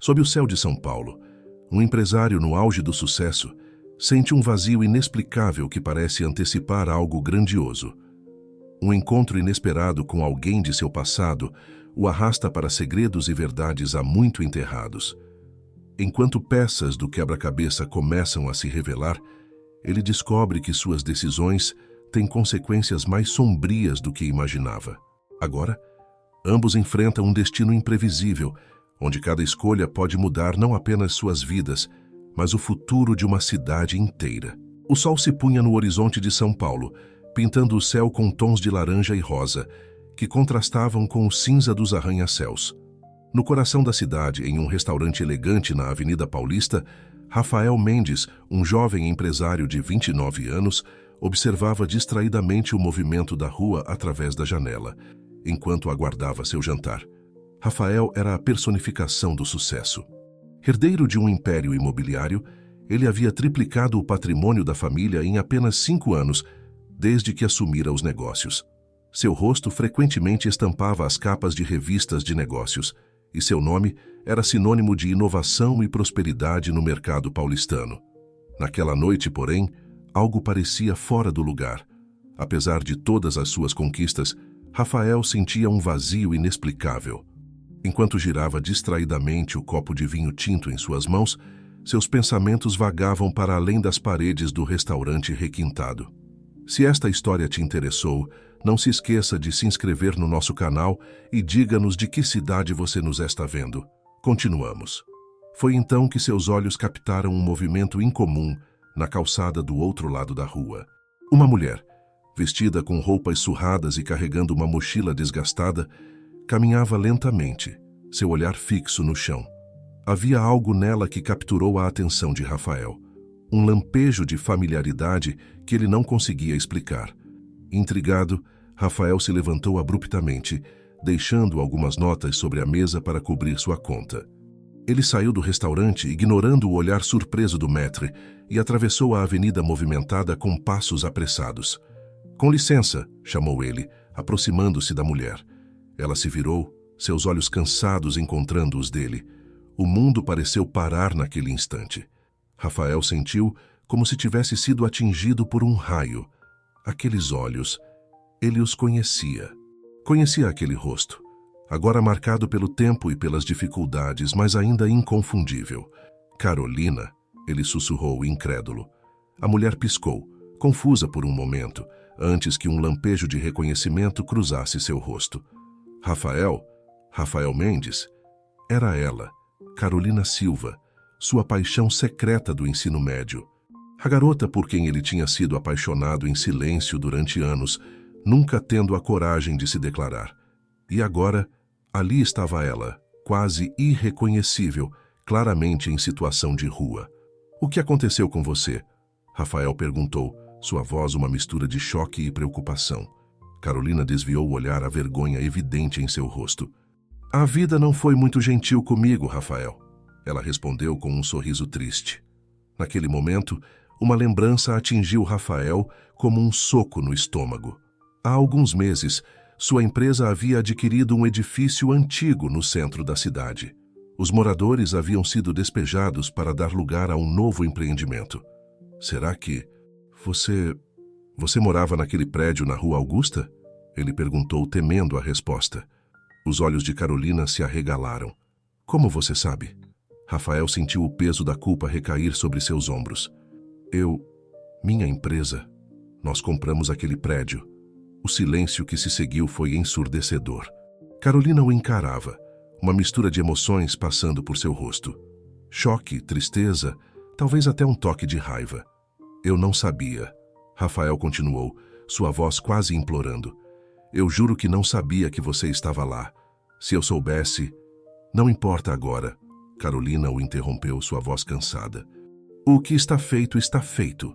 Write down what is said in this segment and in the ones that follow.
Sob o céu de São Paulo, um empresário no auge do sucesso sente um vazio inexplicável que parece antecipar algo grandioso. Um encontro inesperado com alguém de seu passado o arrasta para segredos e verdades há muito enterrados. Enquanto peças do quebra-cabeça começam a se revelar, ele descobre que suas decisões têm consequências mais sombrias do que imaginava. Agora, ambos enfrentam um destino imprevisível, onde cada escolha pode mudar não apenas suas vidas, mas o futuro de uma cidade inteira. O sol se punha no horizonte de São Paulo, pintando o céu com tons de laranja e rosa, que contrastavam com o cinza dos arranha-céus. No coração da cidade, em um restaurante elegante na Avenida Paulista, Rafael Mendes, um jovem empresário de 29 anos, observava distraidamente o movimento da rua através da janela, enquanto aguardava seu jantar. Rafael era a personificação do sucesso. Herdeiro de um império imobiliário, ele havia triplicado o patrimônio da família em apenas 5 anos, desde que assumira os negócios. Seu rosto frequentemente estampava as capas de revistas de negócios, e seu nome era sinônimo de inovação e prosperidade no mercado paulistano. Naquela noite, porém, algo parecia fora do lugar. Apesar de todas as suas conquistas, Rafael sentia um vazio inexplicável. Enquanto girava distraidamente o copo de vinho tinto em suas mãos, seus pensamentos vagavam para além das paredes do restaurante requintado. Se esta história te interessou, não se esqueça de se inscrever no nosso canal e diga-nos de que cidade você nos está vendo. Continuamos. Foi então que seus olhos captaram um movimento incomum na calçada do outro lado da rua. Uma mulher, vestida com roupas surradas e carregando uma mochila desgastada, caminhava lentamente, seu olhar fixo no chão. Havia algo nela que capturou a atenção de Rafael. Um lampejo de familiaridade que ele não conseguia explicar. Intrigado, Rafael se levantou abruptamente, deixando algumas notas sobre a mesa para cobrir sua conta. Ele saiu do restaurante, ignorando o olhar surpreso do maître, e atravessou a avenida movimentada com passos apressados. "Com licença", chamou ele, aproximando-se da mulher. Ela se virou, seus olhos cansados encontrando os dele. O mundo pareceu parar naquele instante. Rafael sentiu como se tivesse sido atingido por um raio. Aqueles olhos, ele os conhecia. Conhecia aquele rosto, agora marcado pelo tempo e pelas dificuldades, mas ainda inconfundível. "Carolina", ele sussurrou incrédulo. A mulher piscou, confusa por um momento, antes que um lampejo de reconhecimento cruzasse seu rosto. Rafael Mendes, era ela, Carolina Silva, sua paixão secreta do ensino médio. A garota por quem ele tinha sido apaixonado em silêncio durante anos, nunca tendo a coragem de se declarar. E agora, ali estava ela, quase irreconhecível, claramente em situação de rua. "O que aconteceu com você?", Rafael perguntou, sua voz uma mistura de choque e preocupação. Carolina desviou o olhar à vergonha evidente em seu rosto. "A vida não foi muito gentil comigo, Rafael", ela respondeu com um sorriso triste. Naquele momento, uma lembrança atingiu Rafael como um soco no estômago. Há alguns meses, sua empresa havia adquirido um edifício antigo no centro da cidade. Os moradores haviam sido despejados para dar lugar a um novo empreendimento. "Será que Você morava naquele prédio na Rua Augusta?", ele perguntou, temendo a resposta. Os olhos de Carolina se arregalaram. "Como você sabe?", Rafael sentiu o peso da culpa recair sobre seus ombros. Minha empresa, nós compramos aquele prédio." O silêncio que se seguiu foi ensurdecedor. Carolina o encarava, uma mistura de emoções passando por seu rosto. Choque, tristeza, talvez até um toque de raiva. "Eu não sabia", Rafael continuou, sua voz quase implorando. "Eu juro que não sabia que você estava lá. Se eu soubesse..." "Não importa agora", Carolina o interrompeu, sua voz cansada. "O que está feito, está feito."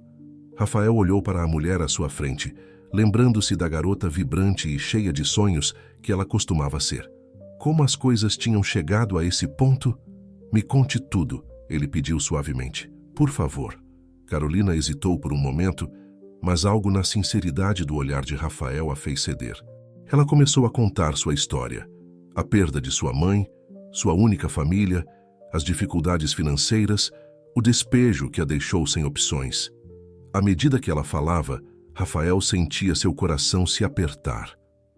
Rafael olhou para a mulher à sua frente, lembrando-se da garota vibrante e cheia de sonhos que ela costumava ser. Como as coisas tinham chegado a esse ponto? "Me conte tudo", ele pediu suavemente. "Por favor." Carolina hesitou por um momento, mas algo na sinceridade do olhar de Rafael a fez ceder. Ela começou a contar sua história. A perda de sua mãe, sua única família, as dificuldades financeiras, o despejo que a deixou sem opções. À medida que ela falava, Rafael sentia seu coração se apertar.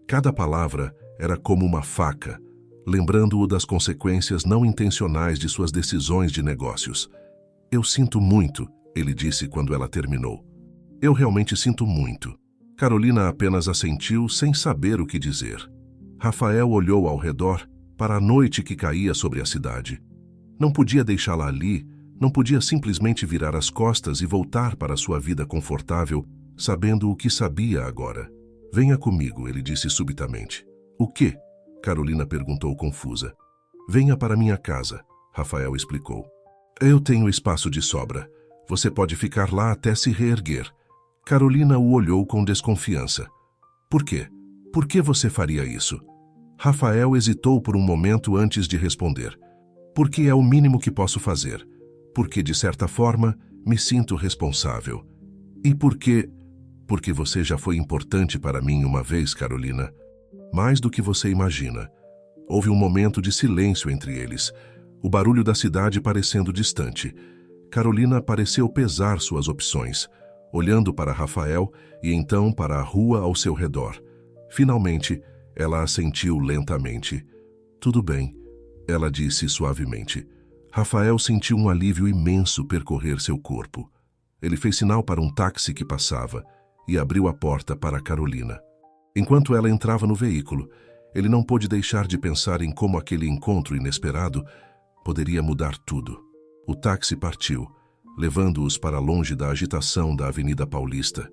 Cada palavra era como uma faca, lembrando-o das consequências não intencionais de suas decisões de negócios. "Eu sinto muito", ele disse quando ela terminou. "Eu realmente sinto muito." Carolina apenas assentiu sem saber o que dizer. Rafael olhou ao redor para a noite que caía sobre a cidade. Não podia deixá-la ali, não podia simplesmente virar as costas e voltar para sua vida confortável, sabendo o que sabia agora. "Venha comigo", ele disse subitamente. "O quê?" Carolina perguntou confusa. "Venha para minha casa", Rafael explicou. "Eu tenho espaço de sobra. Você pode ficar lá até se reerguer." Carolina o olhou com desconfiança. "Por quê? Por que você faria isso?" Rafael hesitou por um momento antes de responder. "Porque é o mínimo que posso fazer. Porque, de certa forma, me sinto responsável. E porque você já foi importante para mim uma vez, Carolina. Mais do que você imagina." Houve um momento de silêncio entre eles, o barulho da cidade parecendo distante. Carolina pareceu pesar suas opções, olhando para Rafael e então para a rua ao seu redor. Finalmente, ela assentiu lentamente. "Tudo bem", ela disse suavemente. Rafael sentiu um alívio imenso percorrer seu corpo. Ele fez sinal para um táxi que passava e abriu a porta para Carolina. Enquanto ela entrava no veículo, ele não pôde deixar de pensar em como aquele encontro inesperado poderia mudar tudo. O táxi partiu, levando-os para longe da agitação da Avenida Paulista.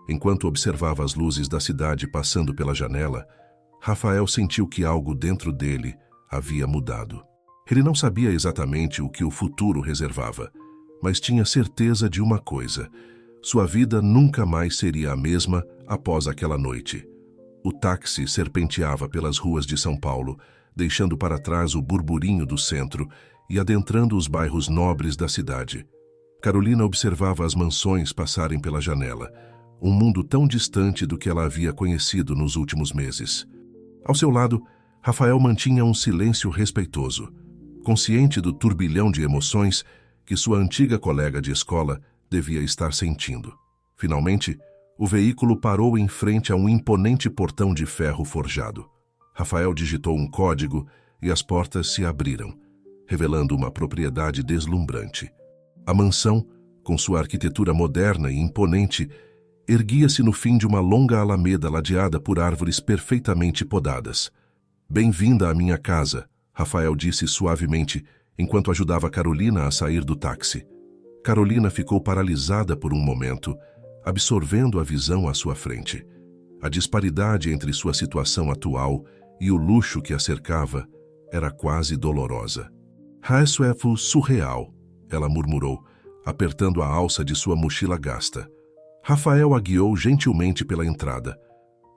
Enquanto observava as luzes da cidade passando pela janela, Rafael sentiu que algo dentro dele havia mudado. Ele não sabia exatamente o que o futuro reservava, mas tinha certeza de uma coisa: sua vida nunca mais seria a mesma após aquela noite. O táxi serpenteava pelas ruas de São Paulo, deixando para trás o burburinho do centro e adentrando os bairros nobres da cidade. Carolina observava as mansões passarem pela janela, um mundo tão distante do que ela havia conhecido nos últimos meses. Ao seu lado, Rafael mantinha um silêncio respeitoso, consciente do turbilhão de emoções que sua antiga colega de escola devia estar sentindo. Finalmente, o veículo parou em frente a um imponente portão de ferro forjado. Rafael digitou um código e as portas se abriram, revelando uma propriedade deslumbrante. A mansão, com sua arquitetura moderna e imponente, erguia-se no fim de uma longa alameda ladeada por árvores perfeitamente podadas. "Bem-vinda à minha casa", Rafael disse suavemente, enquanto ajudava Carolina a sair do táxi. Carolina ficou paralisada por um momento, absorvendo a visão à sua frente. A disparidade entre sua situação atual e o luxo que a cercava era quase dolorosa. "Isso é surreal", ela murmurou, apertando a alça de sua mochila gasta. Rafael a guiou gentilmente pela entrada.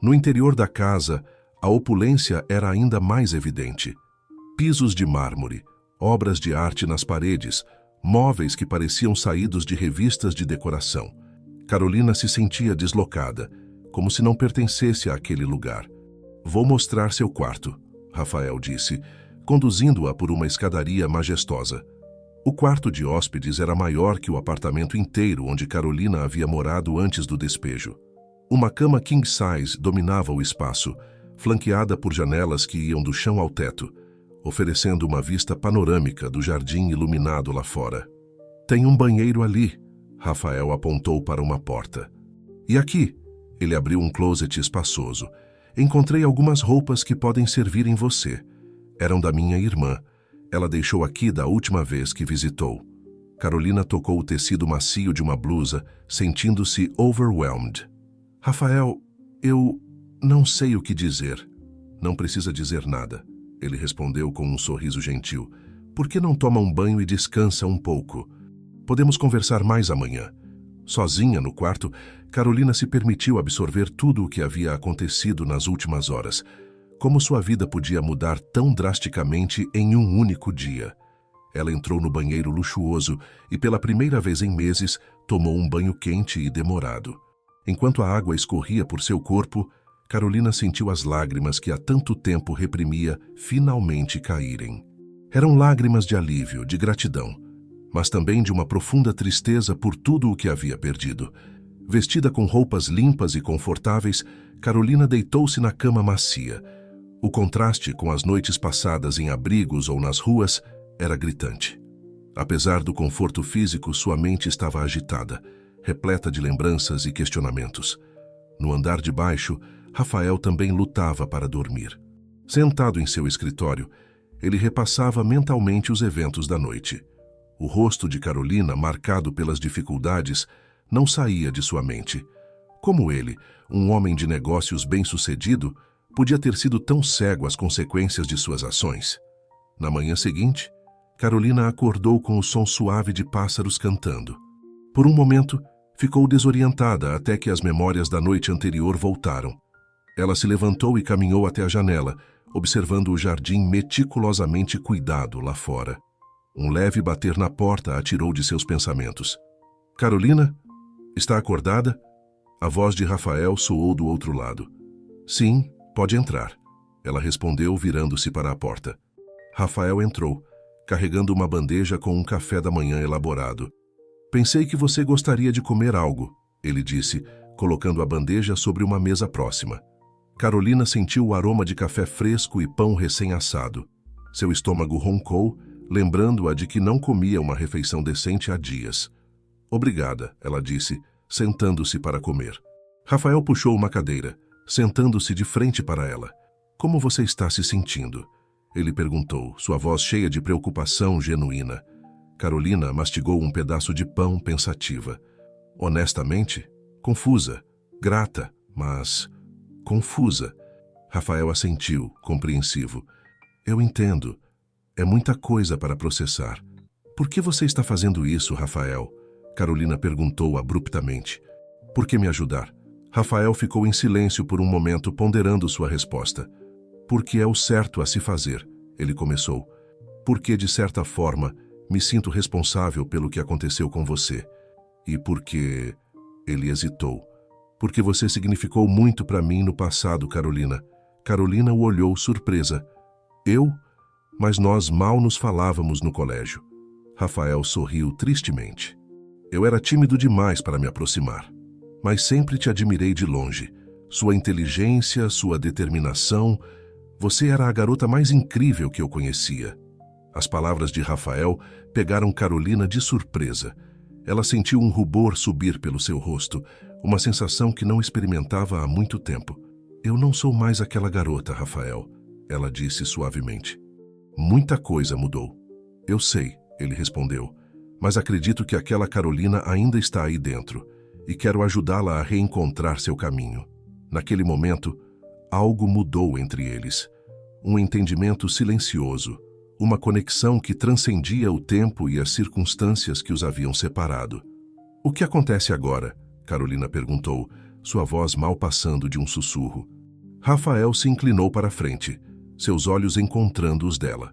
No interior da casa, a opulência era ainda mais evidente. Pisos de mármore, obras de arte nas paredes, móveis que pareciam saídos de revistas de decoração. Carolina se sentia deslocada, como se não pertencesse àquele lugar. "Vou mostrar seu quarto", Rafael disse, conduzindo-a por uma escadaria majestosa. O quarto de hóspedes era maior que o apartamento inteiro onde Carolina havia morado antes do despejo. Uma cama king size dominava o espaço, flanqueada por janelas que iam do chão ao teto, oferecendo uma vista panorâmica do jardim iluminado lá fora. "Tem um banheiro ali", Rafael apontou para uma porta. "E aqui?" Ele abriu um closet espaçoso. "Encontrei algumas roupas que podem servir em você. Eram da minha irmã. Ela deixou aqui da última vez que visitou." Carolina tocou o tecido macio de uma blusa, sentindo-se overwhelmed. "Rafael, eu não sei o que dizer." "Não precisa dizer nada", ele respondeu com um sorriso gentil. "Por que não toma um banho e descansa um pouco? Podemos conversar mais amanhã." Sozinha no quarto, Carolina se permitiu absorver tudo o que havia acontecido nas últimas horas. Como sua vida podia mudar tão drasticamente em um único dia? Ela entrou no banheiro luxuoso e, pela primeira vez em meses, tomou um banho quente e demorado. Enquanto a água escorria por seu corpo, Carolina sentiu as lágrimas que há tanto tempo reprimia finalmente caírem. Eram lágrimas de alívio, de gratidão, mas também de uma profunda tristeza por tudo o que havia perdido. Vestida com roupas limpas e confortáveis, Carolina deitou-se na cama macia. O contraste com as noites passadas em abrigos ou nas ruas era gritante. Apesar do conforto físico, sua mente estava agitada, repleta de lembranças e questionamentos. No andar de baixo, Rafael também lutava para dormir. Sentado em seu escritório, ele repassava mentalmente os eventos da noite. O rosto de Carolina, marcado pelas dificuldades, não saía de sua mente. Como ele, um homem de negócios bem-sucedido, podia ter sido tão cego às consequências de suas ações? Na manhã seguinte, Carolina acordou com o som suave de pássaros cantando. Por um momento, ficou desorientada até que as memórias da noite anterior voltaram. Ela se levantou e caminhou até a janela, observando o jardim meticulosamente cuidado lá fora. Um leve bater na porta a tirou de seus pensamentos. "Carolina? Está acordada?" A voz de Rafael soou do outro lado. "Sim, pode entrar", ela respondeu, virando-se para a porta. Rafael entrou, carregando uma bandeja com um café da manhã elaborado. "Pensei que você gostaria de comer algo", ele disse, colocando a bandeja sobre uma mesa próxima. Carolina sentiu o aroma de café fresco e pão recém-assado. Seu estômago roncou, lembrando-a de que não comia uma refeição decente há dias. "Obrigada", ela disse, sentando-se para comer. Rafael puxou uma cadeira, sentando-se de frente para ela. "Como você está se sentindo?" ele perguntou, sua voz cheia de preocupação genuína. Carolina mastigou um pedaço de pão pensativa. Honestamente, confusa, grata, mas confusa. Rafael assentiu, compreensivo. "Eu entendo. É muita coisa para processar." "Por que você está fazendo isso, Rafael?" Carolina perguntou abruptamente. "Por que me ajudar?" Rafael ficou em silêncio por um momento, ponderando sua resposta. "Porque é o certo a se fazer", ele começou. "Porque, de certa forma, me sinto responsável pelo que aconteceu com você. E porque..." Ele hesitou. "Porque você significou muito para mim no passado, Carolina." Carolina o olhou surpresa. "Eu? Mas nós mal nos falávamos no colégio." Rafael sorriu tristemente. "Eu era tímido demais para me aproximar. Mas sempre te admirei de longe. Sua inteligência, sua determinação. Você era a garota mais incrível que eu conhecia." As palavras de Rafael pegaram Carolina de surpresa. Ela sentiu um rubor subir pelo seu rosto, uma sensação que não experimentava há muito tempo. "Eu não sou mais aquela garota, Rafael", ela disse suavemente. "Muita coisa mudou." "Eu sei", ele respondeu, "mas acredito que aquela Carolina ainda está aí dentro e quero ajudá-la a reencontrar seu caminho." Naquele momento, algo mudou entre eles. Um entendimento silencioso, uma conexão que transcendia o tempo e as circunstâncias que os haviam separado. "O que acontece agora?", Carolina perguntou, sua voz mal passando de um sussurro. Rafael se inclinou para a frente, seus olhos encontrando os dela.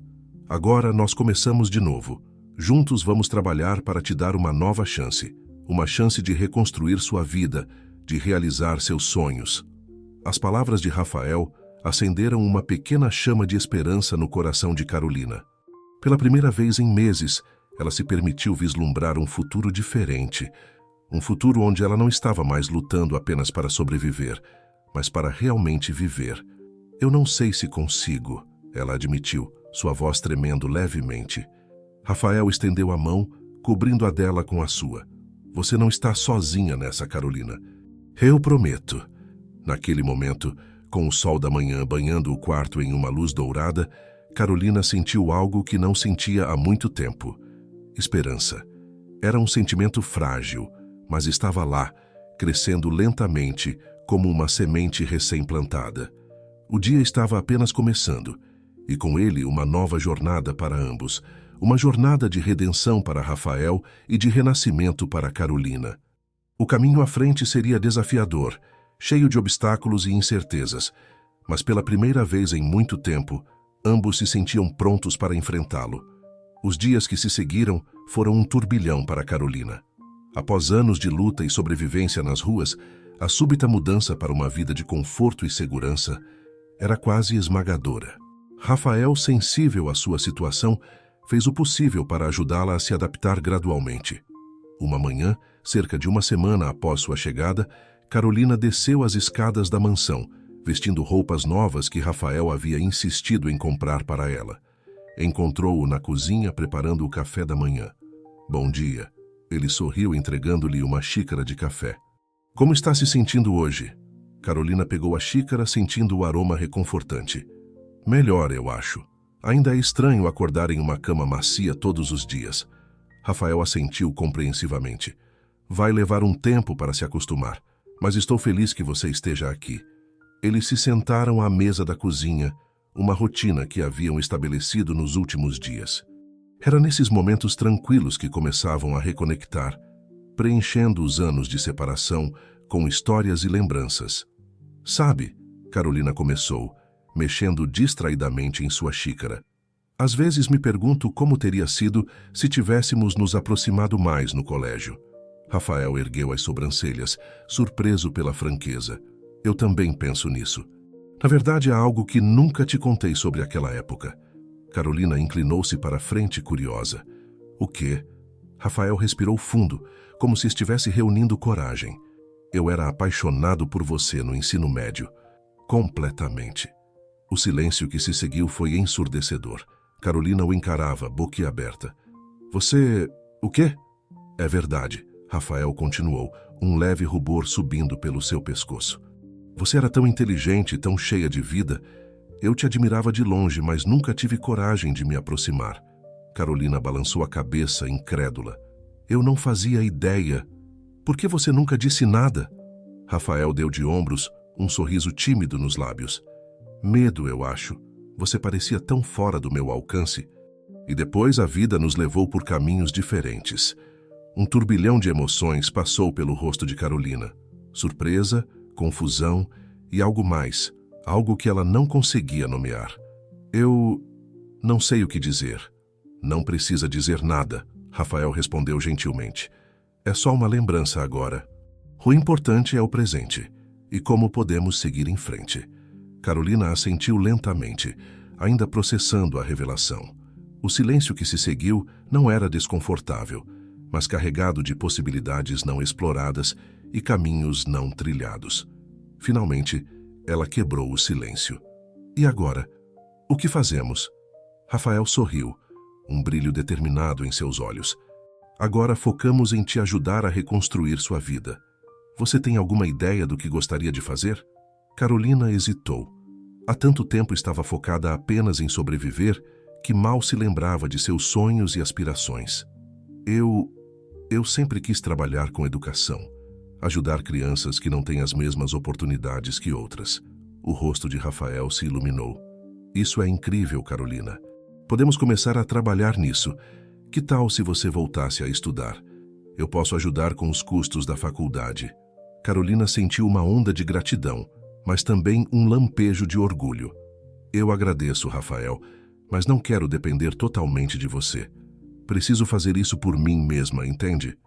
"Agora nós começamos de novo. Juntos vamos trabalhar para te dar uma nova chance. Uma chance de reconstruir sua vida, de realizar seus sonhos." As palavras de Rafael acenderam uma pequena chama de esperança no coração de Carolina. Pela primeira vez em meses, ela se permitiu vislumbrar um futuro diferente. Um futuro onde ela não estava mais lutando apenas para sobreviver, mas para realmente viver. "Eu não sei se consigo", ela admitiu, sua voz tremendo levemente. Rafael estendeu a mão, cobrindo a dela com a sua. "Você não está sozinha nessa, Carolina. Eu prometo." Naquele momento, com o sol da manhã banhando o quarto em uma luz dourada, Carolina sentiu algo que não sentia há muito tempo. Esperança. Era um sentimento frágil, mas estava lá, crescendo lentamente, como uma semente recém-plantada. O dia estava apenas começando, e com ele uma nova jornada para ambos, uma jornada de redenção para Rafael e de renascimento para Carolina. O caminho à frente seria desafiador, cheio de obstáculos e incertezas, mas pela primeira vez em muito tempo, ambos se sentiam prontos para enfrentá-lo. Os dias que se seguiram foram um turbilhão para Carolina. Após anos de luta e sobrevivência nas ruas, a súbita mudança para uma vida de conforto e segurança era quase esmagadora. Rafael, sensível à sua situação, fez o possível para ajudá-la a se adaptar gradualmente. Uma manhã, cerca de uma semana após sua chegada, Carolina desceu as escadas da mansão, vestindo roupas novas que Rafael havia insistido em comprar para ela. Encontrou-o na cozinha preparando o café da manhã. Bom dia. Ele sorriu entregando-lhe uma xícara de café. Como está se sentindo hoje? Carolina pegou a xícara sentindo o aroma reconfortante. Melhor, eu acho. Ainda é estranho acordar em uma cama macia todos os dias. Rafael assentiu compreensivamente. Vai levar um tempo para se acostumar, mas estou feliz que você esteja aqui. Eles se sentaram à mesa da cozinha, uma rotina que haviam estabelecido nos últimos dias. Era nesses momentos tranquilos que começavam a reconectar, preenchendo os anos de separação com histórias e lembranças. Sabe, Carolina começou, mexendo distraidamente em sua xícara. Às vezes me pergunto como teria sido se tivéssemos nos aproximado mais no colégio. Rafael ergueu as sobrancelhas, surpreso pela franqueza. Eu também penso nisso. Na verdade, há algo que nunca te contei sobre aquela época. Carolina inclinou-se para a frente, curiosa. O quê? Rafael respirou fundo, como se estivesse reunindo coragem. Eu era apaixonado por você no ensino médio. Completamente. O silêncio que se seguiu foi ensurdecedor. Carolina o encarava, boquiaberta. Você... o quê? É verdade, Rafael continuou, um leve rubor subindo pelo seu pescoço. Você era tão inteligente, tão cheia de vida. Eu te admirava de longe, mas nunca tive coragem de me aproximar. Carolina balançou a cabeça, incrédula. Eu não fazia ideia. Por que você nunca disse nada? Rafael deu de ombros, um sorriso tímido nos lábios. Medo, eu acho. Você parecia tão fora do meu alcance. E depois a vida nos levou por caminhos diferentes. Um turbilhão de emoções passou pelo rosto de Carolina. Surpresa, confusão e algo mais, algo que ela não conseguia nomear. Eu não sei o que dizer. Não precisa dizer nada, Rafael respondeu gentilmente. É só uma lembrança agora. O importante é o presente e como podemos seguir em frente. Carolina assentiu lentamente, ainda processando a revelação. O silêncio que se seguiu não era desconfortável, mas carregado de possibilidades não exploradas e caminhos não trilhados. Finalmente, ela quebrou o silêncio. E agora? O que fazemos? Rafael sorriu, um brilho determinado em seus olhos. Agora focamos em te ajudar a reconstruir sua vida. Você tem alguma ideia do que gostaria de fazer? Carolina hesitou. Há tanto tempo estava focada apenas em sobreviver que mal se lembrava de seus sonhos e aspirações. Eu sempre quis trabalhar com educação, ajudar crianças que não têm as mesmas oportunidades que outras. O rosto de Rafael se iluminou. Isso é incrível, Carolina. Podemos começar a trabalhar nisso. Que tal se você voltasse a estudar? Eu posso ajudar com os custos da faculdade. Carolina sentiu uma onda de gratidão, mas também um lampejo de orgulho. Eu agradeço, Rafael, mas não quero depender totalmente de você. Preciso fazer isso por mim mesma, entende?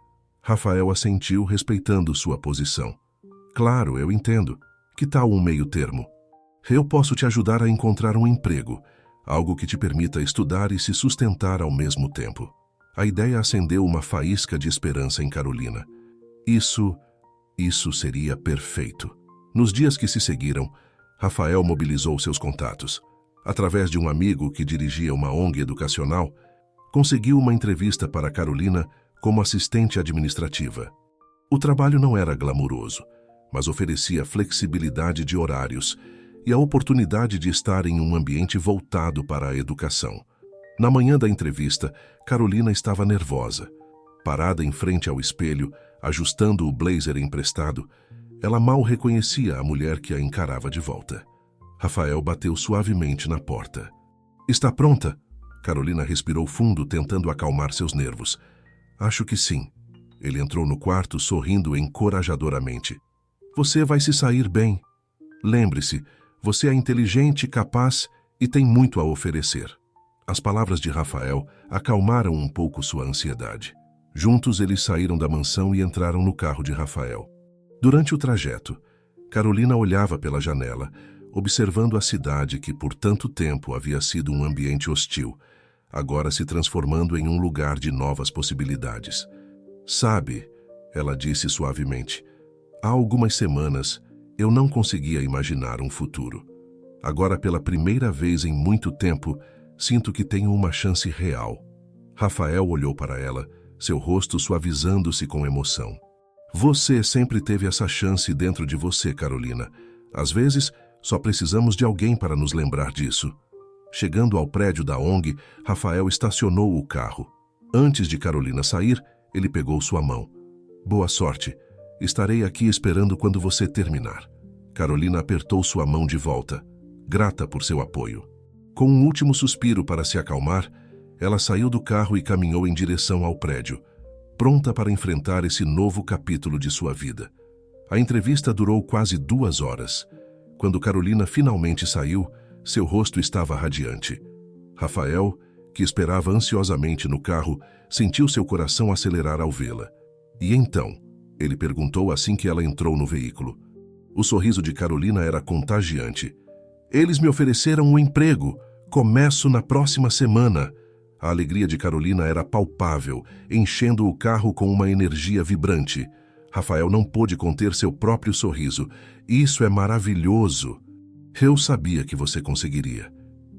Rafael assentiu, respeitando sua posição. Claro, eu entendo. Que tal um meio termo? Eu posso te ajudar a encontrar um emprego, algo que te permita estudar e se sustentar ao mesmo tempo. A ideia acendeu uma faísca de esperança em Carolina. Isso seria perfeito. Nos dias que se seguiram, Rafael mobilizou seus contatos. Através de um amigo que dirigia uma ONG educacional, conseguiu uma entrevista para Carolina como assistente administrativa. O trabalho não era glamuroso, mas oferecia flexibilidade de horários e a oportunidade de estar em um ambiente voltado para a educação. Na manhã da entrevista, Carolina estava nervosa. Parada em frente ao espelho, ajustando o blazer emprestado, ela mal reconhecia a mulher que a encarava de volta. Rafael bateu suavemente na porta. Está pronta? Carolina respirou fundo, tentando acalmar seus nervos. Acho que sim. Ele entrou no quarto, sorrindo encorajadoramente. Você vai se sair bem. Lembre-se, você é inteligente, capaz e tem muito a oferecer. As palavras de Rafael acalmaram um pouco sua ansiedade. Juntos eles saíram da mansão e entraram no carro de Rafael. Durante o trajeto, Carolina olhava pela janela, observando a cidade que por tanto tempo havia sido um ambiente hostil, agora se transformando em um lugar de novas possibilidades. Sabe, ela disse suavemente, há algumas semanas eu não conseguia imaginar um futuro. Agora, pela primeira vez em muito tempo, sinto que tenho uma chance real. Rafael olhou para ela, seu rosto suavizando-se com emoção. Você sempre teve essa chance dentro de você, Carolina. Às vezes, só precisamos de alguém para nos lembrar disso. Chegando ao prédio da ONG, Rafael estacionou o carro. Antes de Carolina sair, ele pegou sua mão. Boa sorte. Estarei aqui esperando quando você terminar. Carolina apertou sua mão de volta, grata por seu apoio. Com um último suspiro para se acalmar, ela saiu do carro e caminhou em direção ao prédio, pronta para enfrentar esse novo capítulo de sua vida. A entrevista durou quase 2 horas. Quando Carolina finalmente saiu, seu rosto estava radiante. Rafael, que esperava ansiosamente no carro, sentiu seu coração acelerar ao vê-la. E então? Ele perguntou assim que ela entrou no veículo. O sorriso de Carolina era contagiante. Eles me ofereceram um emprego. Começo na próxima semana. A alegria de Carolina era palpável, enchendo o carro com uma energia vibrante. Rafael não pôde conter seu próprio sorriso. Isso é maravilhoso. Eu sabia que você conseguiria.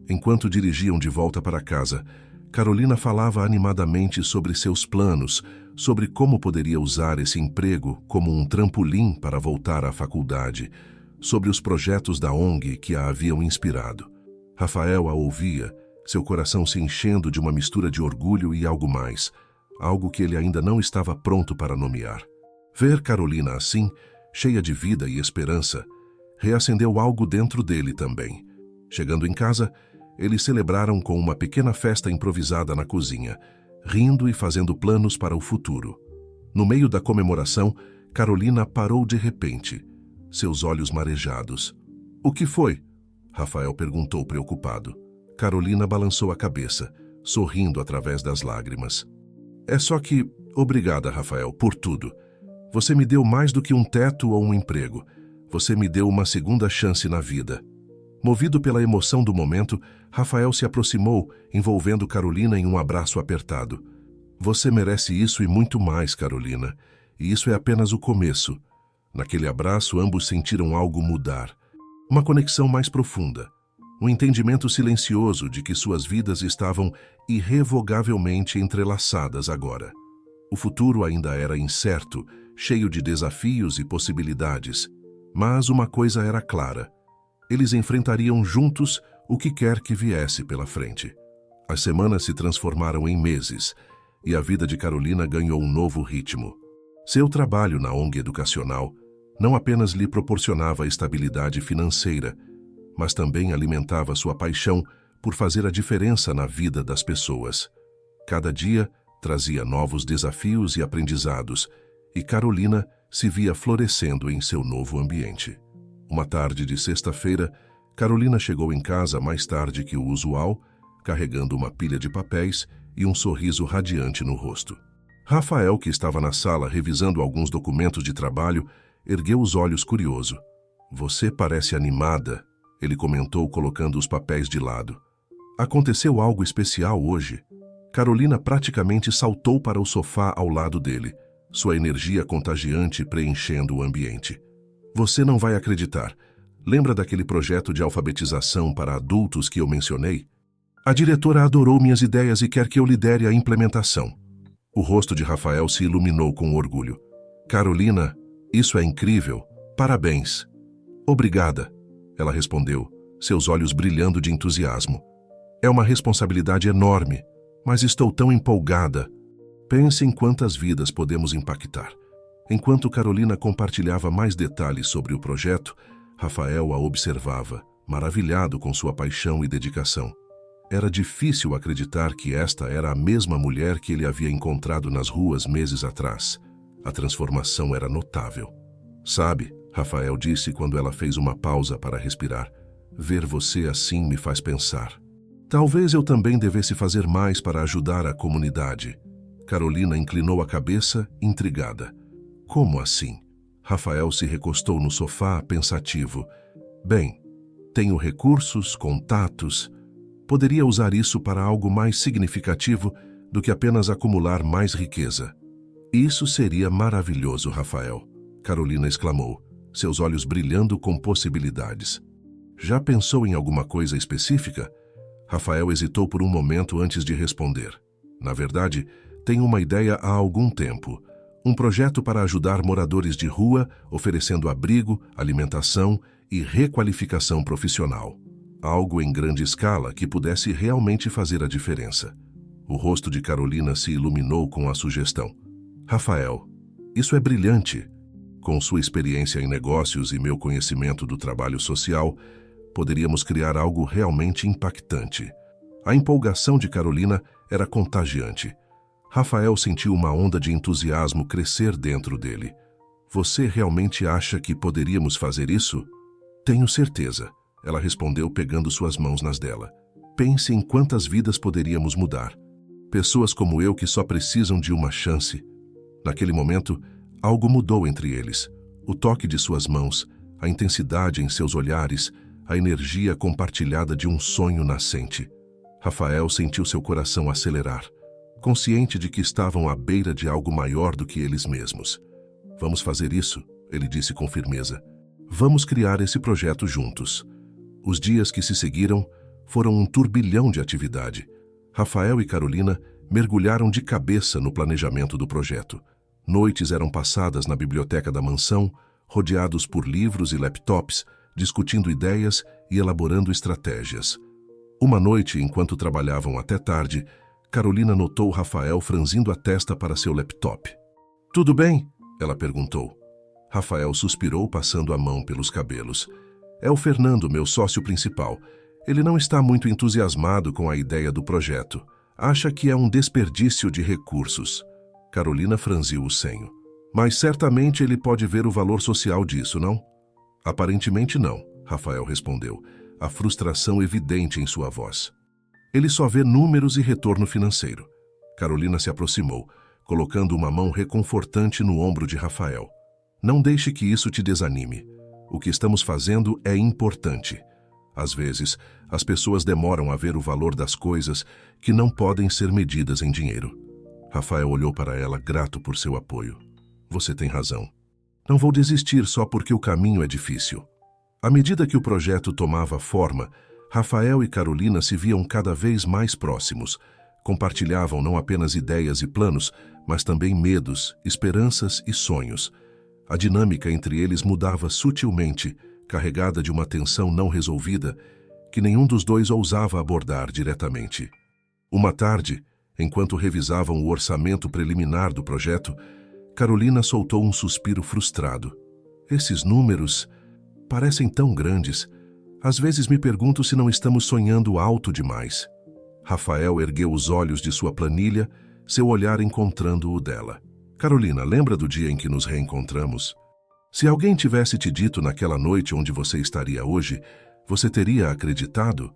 Enquanto dirigiam de volta para casa, Carolina falava animadamente sobre seus planos, sobre como poderia usar esse emprego como um trampolim para voltar à faculdade, sobre os projetos da ONG que a haviam inspirado. Rafael a ouvia, seu coração se enchendo de uma mistura de orgulho e algo mais, algo que ele ainda não estava pronto para nomear. Ver Carolina assim, cheia de vida e esperança, reacendeu algo dentro dele também. Chegando em casa, eles celebraram com uma pequena festa improvisada na cozinha, rindo e fazendo planos para o futuro. No meio da comemoração, Carolina parou de repente, seus olhos marejados. O que foi? Rafael perguntou preocupado. Carolina balançou a cabeça, sorrindo através das lágrimas. É só que... Obrigada, Rafael, por tudo. Você me deu mais do que um teto ou um emprego. Você me deu uma segunda chance na vida. Movido pela emoção do momento, Rafael se aproximou, envolvendo Carolina em um abraço apertado. Você merece isso e muito mais, Carolina. E isso é apenas o começo. Naquele abraço, ambos sentiram algo mudar. Uma conexão mais profunda. Um entendimento silencioso de que suas vidas estavam irrevogavelmente entrelaçadas agora. O futuro ainda era incerto, cheio de desafios e possibilidades. Mas uma coisa era clara. Eles enfrentariam juntos o que quer que viesse pela frente. As semanas se transformaram em meses, e a vida de Carolina ganhou um novo ritmo. Seu trabalho na ONG educacional não apenas lhe proporcionava estabilidade financeira, mas também alimentava sua paixão por fazer a diferença na vida das pessoas. Cada dia trazia novos desafios e aprendizados, e Carolina se via florescendo em seu novo ambiente. Uma tarde de sexta-feira, Carolina chegou em casa mais tarde que o usual, carregando uma pilha de papéis e um sorriso radiante no rosto. Rafael, que estava na sala revisando alguns documentos de trabalho, ergueu os olhos curioso. Você parece animada, ele comentou colocando os papéis de lado. Aconteceu algo especial hoje. Carolina praticamente saltou para o sofá ao lado dele, sua energia contagiante preenchendo o ambiente. Você não vai acreditar. Lembra daquele projeto de alfabetização para adultos que eu mencionei? A diretora adorou minhas ideias e quer que eu lidere a implementação. O rosto de Rafael se iluminou com orgulho. Carolina, isso é incrível. Parabéns. Obrigada, ela respondeu, seus olhos brilhando de entusiasmo. É uma responsabilidade enorme, mas estou tão empolgada. Pense em quantas vidas podemos impactar. Enquanto Carolina compartilhava mais detalhes sobre o projeto, Rafael a observava, maravilhado com sua paixão e dedicação. Era difícil acreditar que esta era a mesma mulher que ele havia encontrado nas ruas meses atrás. A transformação era notável. Sabe, Rafael disse quando ela fez uma pausa para respirar, ver você assim me faz pensar. Talvez eu também devesse fazer mais para ajudar a comunidade. Carolina inclinou a cabeça, intrigada. Como assim? Rafael se recostou no sofá, pensativo. Bem, Tenho recursos, contatos. Poderia usar isso para algo mais significativo do que apenas acumular mais riqueza. Isso seria maravilhoso, Rafael, Carolina exclamou, seus olhos brilhando com possibilidades. Já pensou em alguma coisa específica? Rafael hesitou por um momento antes de responder. Na verdade, tenho uma ideia há algum tempo. Um projeto para ajudar moradores de rua, oferecendo abrigo, alimentação e requalificação profissional. Algo em grande escala que pudesse realmente fazer a diferença. O rosto de Carolina se iluminou com a sugestão. Rafael, isso é brilhante. Com sua experiência em negócios e meu conhecimento do trabalho social, poderíamos criar algo realmente impactante. A empolgação de Carolina era contagiante. Rafael sentiu uma onda de entusiasmo crescer dentro dele. Você realmente acha que poderíamos fazer isso? Tenho certeza, ela respondeu pegando suas mãos nas dela. Pense em quantas vidas poderíamos mudar. Pessoas como eu que só precisam de uma chance. Naquele momento, algo mudou entre eles. O toque de suas mãos, a intensidade em seus olhares, a energia compartilhada de um sonho nascente. Rafael sentiu seu coração acelerar, consciente de que estavam à beira de algo maior do que eles mesmos. Vamos fazer isso, ele disse com firmeza. Vamos criar esse projeto juntos. Os dias que se seguiram foram um turbilhão de atividade. Rafael e Carolina mergulharam de cabeça no planejamento do projeto. Noites eram passadas na biblioteca da mansão, rodeados por livros e laptops, discutindo ideias e elaborando estratégias. Uma noite, enquanto trabalhavam até tarde, Carolina notou Rafael franzindo a testa para seu laptop. Tudo bem? Ela perguntou. Rafael suspirou, passando a mão pelos cabelos. É o Fernando, meu sócio principal. Ele não está muito entusiasmado com a ideia do projeto. Acha que é um desperdício de recursos. Carolina franziu o senho. Mas certamente ele pode ver o valor social disso, não? Aparentemente não, Rafael respondeu, a frustração evidente em sua voz. Ele só vê números e retorno financeiro. Carolina se aproximou, colocando uma mão reconfortante no ombro de Rafael. Não deixe que isso te desanime. O que estamos fazendo é importante. Às vezes, as pessoas demoram a ver o valor das coisas que não podem ser medidas em dinheiro. Rafael olhou para ela, grato por seu apoio. Você tem razão. Não vou desistir só porque o caminho é difícil. À medida que o projeto tomava forma, Rafael e Carolina se viam cada vez mais próximos. Compartilhavam não apenas ideias e planos, mas também medos, esperanças e sonhos. A dinâmica entre eles mudava sutilmente, carregada de uma tensão não resolvida, que nenhum dos dois ousava abordar diretamente. Uma tarde, enquanto revisavam o orçamento preliminar do projeto, Carolina soltou um suspiro frustrado. Esses números parecem tão grandes. Às vezes me pergunto se não estamos sonhando alto demais. Rafael ergueu os olhos de sua planilha, seu olhar encontrando o dela. Carolina, lembra do dia em que nos reencontramos? Se alguém tivesse te dito naquela noite onde você estaria hoje, você teria acreditado?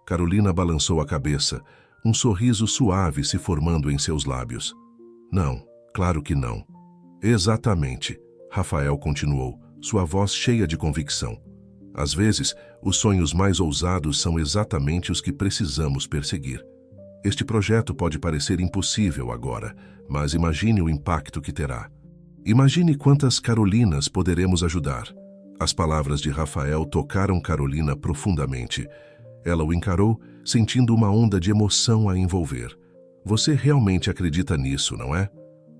Carolina balançou a cabeça, um sorriso suave se formando em seus lábios. Não, claro que não. Exatamente, Rafael continuou, sua voz cheia de convicção. Às vezes, os sonhos mais ousados são exatamente os que precisamos perseguir. Este projeto pode parecer impossível agora, mas imagine o impacto que terá. Imagine quantas Carolinas poderemos ajudar. As palavras de Rafael tocaram Carolina profundamente. Ela o encarou, sentindo uma onda de emoção a envolver. Você realmente acredita nisso, não é?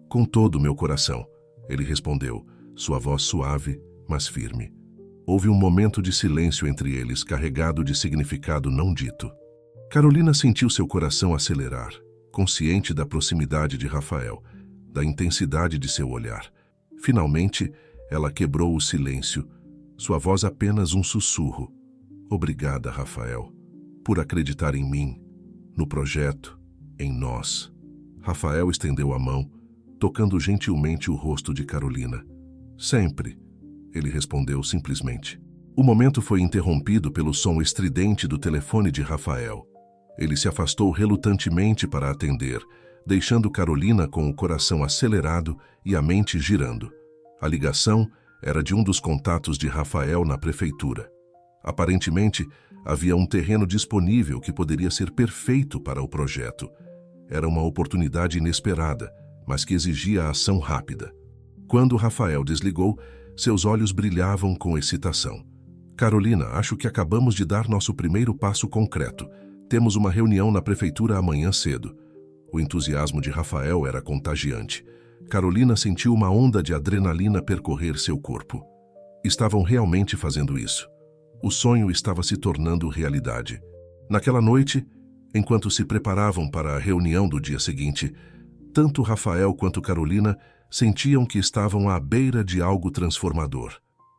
Com todo o meu coração, ele respondeu, sua voz suave, mas firme. Houve um momento de silêncio entre eles, carregado de significado não dito. Carolina sentiu seu coração acelerar, consciente da proximidade de Rafael, da intensidade de seu olhar. Finalmente, ela quebrou o silêncio, sua voz apenas um sussurro. Obrigada, Rafael, por acreditar em mim, no projeto, em nós. Rafael estendeu a mão, tocando gentilmente o rosto de Carolina. Sempre, ele respondeu simplesmente. O momento foi interrompido pelo som estridente do telefone de Rafael. Ele se afastou relutantemente para atender, deixando Carolina com o coração acelerado e a mente girando. A ligação era de um dos contatos de Rafael na prefeitura. Aparentemente, havia um terreno disponível que poderia ser perfeito para o projeto. Era uma oportunidade inesperada, mas que exigia ação rápida. Quando Rafael desligou, seus olhos brilhavam com excitação. Carolina, acho que acabamos de dar nosso primeiro passo concreto. Temos uma reunião na prefeitura amanhã cedo. O entusiasmo de Rafael era contagiante. Carolina sentiu uma onda de adrenalina percorrer seu corpo. Estavam realmente fazendo isso. O sonho estava se tornando realidade. Naquela noite, enquanto se preparavam para a reunião do dia seguinte, tanto Rafael quanto Carolina sentiam que estavam à beira de algo transformador.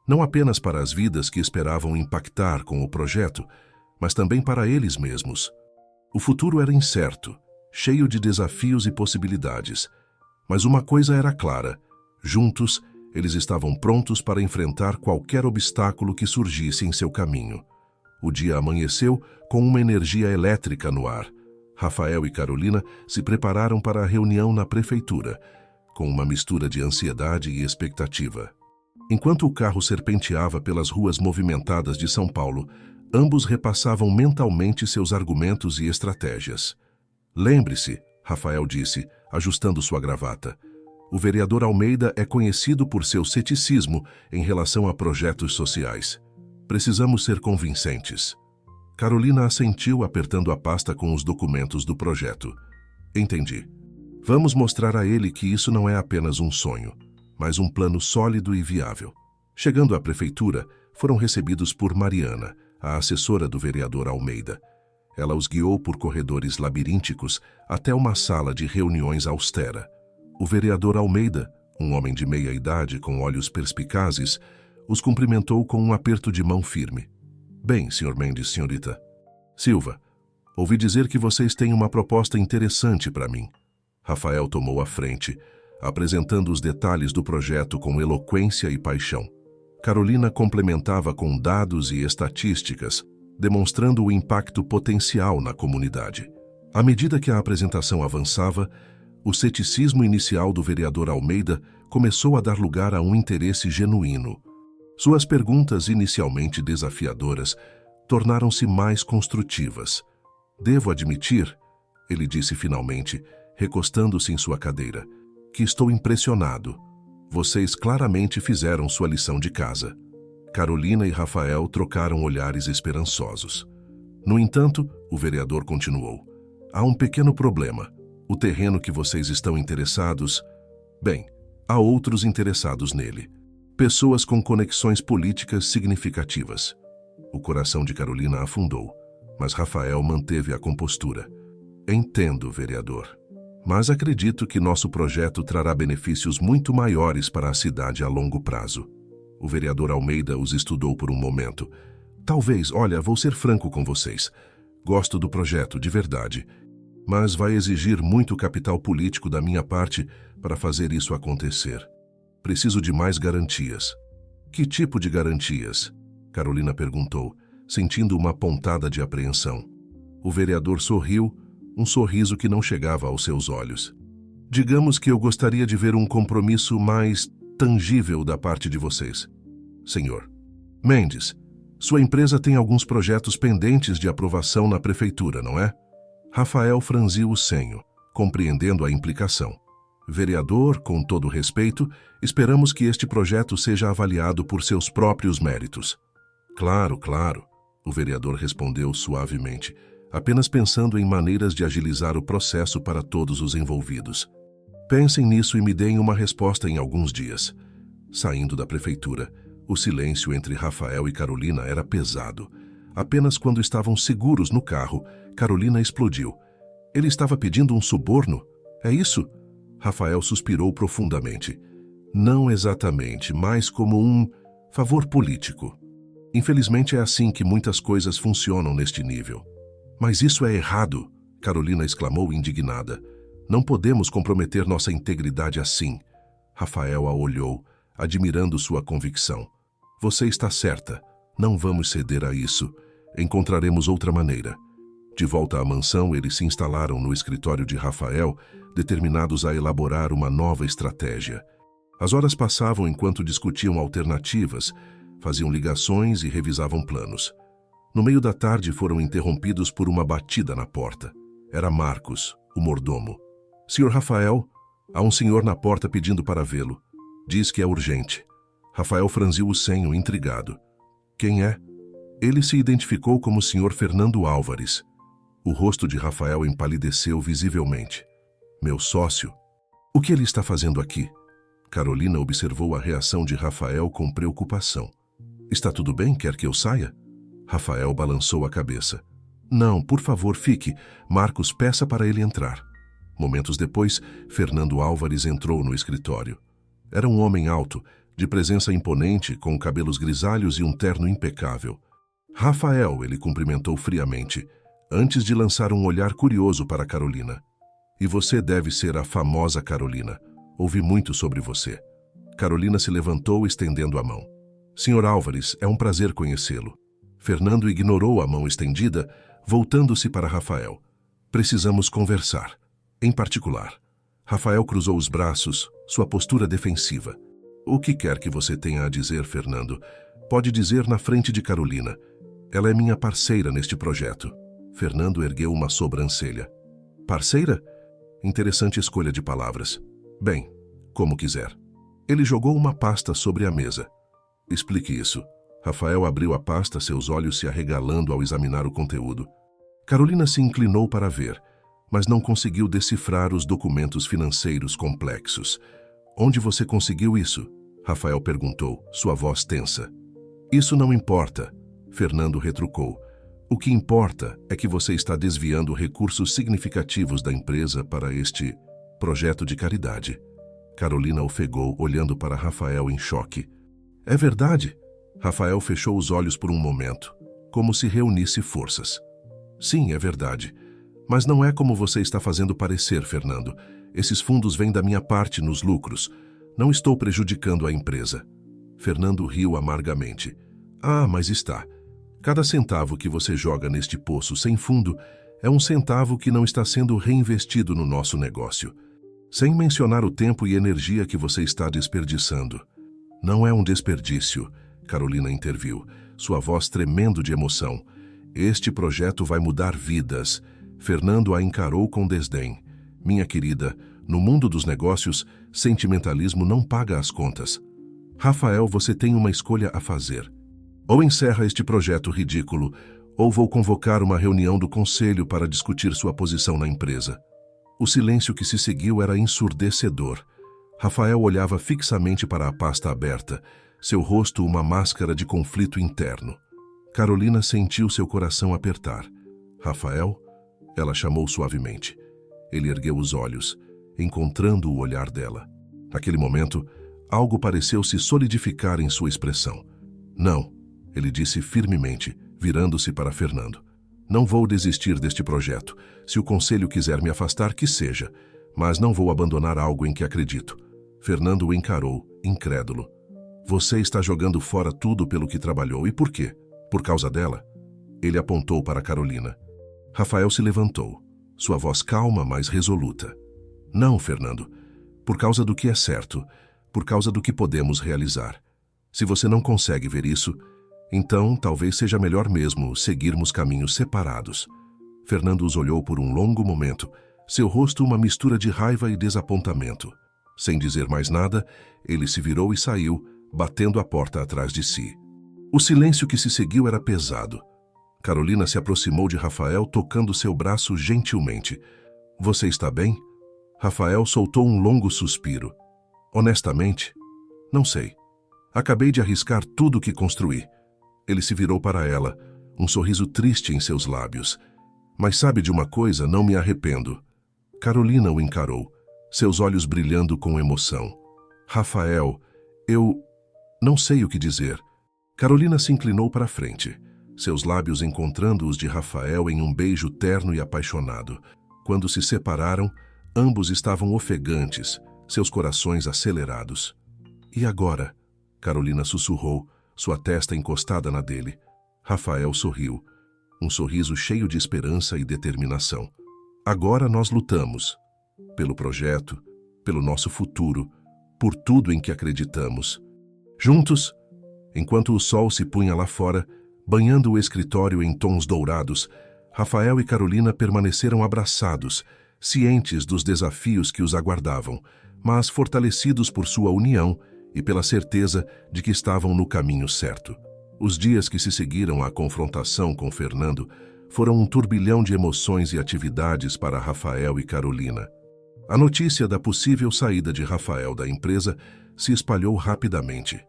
Não apenas para as vidas que esperavam impactar com o projeto, mas também para eles mesmos. O futuro era incerto, cheio de desafios e possibilidades. Mas uma coisa era clara: juntos, eles estavam prontos para enfrentar qualquer obstáculo que surgisse em seu caminho. O dia amanheceu com uma energia elétrica no ar. Rafael e Carolina se prepararam para a reunião na prefeitura, com uma mistura de ansiedade e expectativa. Enquanto o carro serpenteava pelas ruas movimentadas de São Paulo, ambos repassavam mentalmente seus argumentos e estratégias. Lembre-se, Rafael disse, ajustando sua gravata. O vereador Almeida é conhecido por seu ceticismo em relação a projetos sociais. Precisamos ser convincentes. Carolina assentiu, apertando a pasta com os documentos do projeto. Entendi. Vamos mostrar a ele que isso não é apenas um sonho, mas um plano sólido e viável. Chegando à prefeitura, foram recebidos por Mariana, a assessora do vereador Almeida. Ela os guiou por corredores labirínticos até uma sala de reuniões austera. O vereador Almeida, um homem de meia idade com olhos perspicazes, os cumprimentou com um aperto de mão firme. Bem, Sr. Mendes, senhorita. Silva, ouvi dizer que vocês têm uma proposta interessante para mim. Rafael tomou a frente, apresentando os detalhes do projeto com eloquência e paixão. Carolina complementava com dados e estatísticas, demonstrando o impacto potencial na comunidade. À medida que a apresentação avançava, o ceticismo inicial do vereador Almeida começou a dar lugar a um interesse genuíno. Suas perguntas, inicialmente desafiadoras, tornaram-se mais construtivas. Devo admitir, ele disse finalmente, recostando-se em sua cadeira, que estou impressionado. Vocês claramente fizeram sua lição de casa. Carolina e Rafael trocaram olhares esperançosos. No entanto, o vereador continuou. Há um pequeno problema. O terreno que vocês estão interessados... Bem, há outros interessados nele. Pessoas com conexões políticas significativas. O coração de Carolina afundou, mas Rafael manteve a compostura. Entendo, vereador. Mas acredito que nosso projeto trará benefícios muito maiores para a cidade a longo prazo. O vereador Almeida os estudou por um momento. Talvez, olha, vou ser franco com vocês. Gosto do projeto, de verdade. Mas vai exigir muito capital político da minha parte para fazer isso acontecer. Preciso de mais garantias. Que tipo de garantias? Carolina perguntou, sentindo uma pontada de apreensão. O vereador sorriu, um sorriso que não chegava aos seus olhos. Digamos que eu gostaria de ver um compromisso mais tangível da parte de vocês. Senhor Mendes, sua empresa tem alguns projetos pendentes de aprovação na prefeitura, não é? Rafael franziu o senho, compreendendo a implicação. Vereador, com todo respeito, esperamos que este projeto seja avaliado por seus próprios méritos. Claro, claro, o vereador respondeu suavemente, apenas pensando em maneiras de agilizar o processo para todos os envolvidos. Pensem nisso e me deem uma resposta em alguns dias. Saindo da prefeitura, o silêncio entre Rafael e Carolina era pesado. Apenas quando estavam seguros no carro, Carolina explodiu. Ele estava pedindo um suborno? É isso? Rafael suspirou profundamente. Não exatamente, mas como um favor político. Infelizmente é assim que muitas coisas funcionam neste nível. Mas isso é errado, Carolina exclamou indignada. Não podemos comprometer nossa integridade assim. Rafael a olhou, admirando sua convicção. Você está certa. Não vamos ceder a isso. Encontraremos outra maneira. De volta à mansão, eles se instalaram no escritório de Rafael, determinados a elaborar uma nova estratégia. As horas passavam enquanto discutiam alternativas, Faziam ligações e revisavam planos. No meio da tarde foram interrompidos por uma batida na porta. Era Marcos, o mordomo. Senhor Rafael, há um senhor na porta pedindo para vê-lo. Diz que é urgente. Rafael franziu o senho, intrigado. Quem é? Ele se identificou como o senhor Fernando Álvares. O rosto de Rafael empalideceu visivelmente. Meu sócio? O que ele está fazendo aqui? Carolina observou a reação de Rafael com preocupação. Está tudo bem? Quer que eu saia? Rafael balançou a cabeça. Não, por favor, fique. Marcos, peça para ele entrar. Momentos depois, Fernando Álvares entrou no escritório. Era um homem alto, de presença imponente, com cabelos grisalhos e um terno impecável. Rafael, ele cumprimentou friamente, antes de lançar um olhar curioso para Carolina. E você deve ser a famosa Carolina. Ouvi muito sobre você. Carolina se levantou, estendendo a mão. Senhor Álvares, é um prazer conhecê-lo. Fernando ignorou a mão estendida, voltando-se para Rafael. Precisamos conversar. Em particular. Rafael cruzou os braços, sua postura defensiva. O que quer que você tenha a dizer, Fernando? Pode dizer na frente de Carolina. Ela é minha parceira neste projeto. Fernando ergueu uma sobrancelha. Parceira? Interessante escolha de palavras. Bem, como quiser. Ele jogou uma pasta sobre a mesa. Explique isso. Rafael abriu a pasta, seus olhos se arregalando ao examinar o conteúdo. Carolina se inclinou para ver, mas não conseguiu decifrar os documentos financeiros complexos. Onde você conseguiu isso? Rafael perguntou, sua voz tensa. Isso não importa, Fernando retrucou. O que importa é que você está desviando recursos significativos da empresa para este projeto de caridade. Carolina ofegou, olhando para Rafael em choque. É verdade? Rafael fechou os olhos por um momento, como se reunisse forças. Sim, é verdade. Mas não é como você está fazendo parecer, Fernando. Esses fundos vêm da minha parte nos lucros. Não estou prejudicando a empresa. Fernando riu amargamente. Ah, mas está. Cada centavo que você joga neste poço sem fundo é um centavo que não está sendo reinvestido no nosso negócio. Sem mencionar o tempo e energia que você está desperdiçando. Não é um desperdício, Carolina interviu, sua voz tremendo de emoção. Este projeto vai mudar vidas. Fernando a encarou com desdém. Minha querida, no mundo dos negócios, sentimentalismo não paga as contas. Rafael, você tem uma escolha a fazer. Ou encerra este projeto ridículo, ou vou convocar uma reunião do conselho para discutir sua posição na empresa. O silêncio que se seguiu era ensurdecedor. Rafael olhava fixamente para a pasta aberta, seu rosto uma máscara de conflito interno. Carolina sentiu seu coração apertar. Rafael? Ela chamou suavemente. Ele ergueu os olhos, encontrando o olhar dela. Naquele momento, algo pareceu se solidificar em sua expressão. Não, ele disse firmemente, virando-se para Fernando. Não vou desistir deste projeto. Se o conselho quiser me afastar, que seja. Mas não vou abandonar algo em que acredito. Fernando o encarou, incrédulo. Você está jogando fora tudo pelo que trabalhou. E por quê? Por causa dela? Ele apontou para Carolina. Rafael se levantou, sua voz calma, mas resoluta. Não, Fernando. Por causa do que é certo. Por causa do que podemos realizar. Se você não consegue ver isso, então talvez seja melhor mesmo seguirmos caminhos separados. Fernando os olhou por um longo momento, seu rosto uma mistura de raiva e desapontamento. Sem dizer mais nada, ele se virou e saiu, batendo a porta atrás de si. O silêncio que se seguiu era pesado. Carolina se aproximou de Rafael, tocando seu braço gentilmente. Você está bem? Rafael soltou um longo suspiro. Honestamente, não sei. Acabei de arriscar tudo o que construí. Ele se virou para ela, um sorriso triste em seus lábios. Mas sabe de uma coisa, não me arrependo. Carolina o encarou, seus olhos brilhando com emoção. Rafael, eu não sei o que dizer. Carolina se inclinou para a frente, seus lábios encontrando os de Rafael em um beijo terno e apaixonado. Quando se separaram, ambos estavam ofegantes, seus corações acelerados. E agora? Carolina sussurrou, sua testa encostada na dele. Rafael sorriu, um sorriso cheio de esperança e determinação. Agora nós lutamos. Pelo projeto, pelo nosso futuro, por tudo em que acreditamos. Juntos, Enquanto o sol se punha lá fora, banhando o escritório em tons dourados, Rafael e Carolina permaneceram abraçados, cientes dos desafios que os aguardavam, mas fortalecidos por sua união e pela certeza de que estavam no caminho certo. Os dias que se seguiram à confrontação com Fernando foram um turbilhão de emoções e atividades para Rafael e Carolina. A notícia da possível saída de Rafael da empresa se espalhou rapidamente,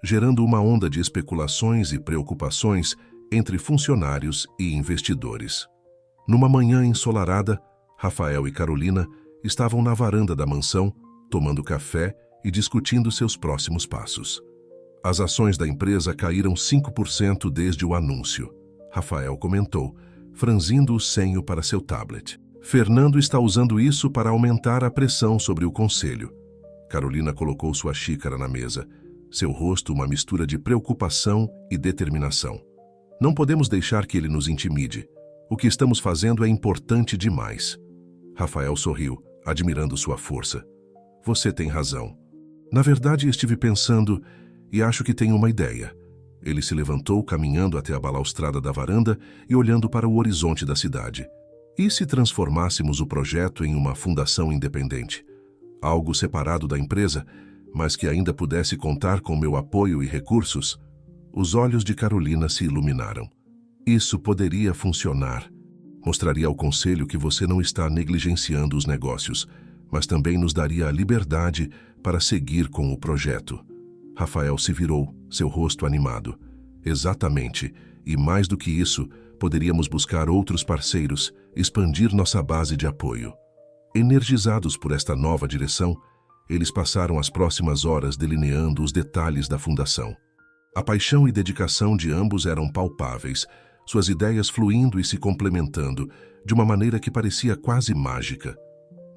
gerando uma onda de especulações e preocupações entre funcionários e investidores. Numa manhã ensolarada, Rafael e Carolina estavam na varanda da mansão, tomando café e discutindo seus próximos passos. As ações da empresa caíram 5% desde o anúncio. Rafael comentou, franzindo o senho para seu tablet. Fernando está usando isso para aumentar a pressão sobre o conselho. Carolina colocou sua xícara na mesa, seu rosto uma mistura de preocupação e determinação. Não podemos deixar que ele nos intimide. O que estamos fazendo é importante demais. Rafael sorriu, admirando sua força. Você tem razão. Na verdade, estive pensando e acho que tenho uma ideia. Ele se levantou, caminhando até a balaustrada da varanda e olhando para o horizonte da cidade. E se transformássemos o projeto em uma fundação independente? Algo separado da empresa, mas que ainda pudesse contar com meu apoio e recursos? Os olhos de Carolina se iluminaram. Isso poderia funcionar. Mostraria ao conselho que você não está negligenciando os negócios, mas também nos daria a liberdade para seguir com o projeto. Rafael se virou, seu rosto animado. Exatamente, e mais do que isso, poderíamos buscar outros parceiros, expandir nossa base de apoio. Energizados por esta nova direção, eles passaram as próximas horas delineando os detalhes da fundação. A paixão e dedicação de ambos eram palpáveis, suas ideias fluindo e se complementando de uma maneira que parecia quase mágica.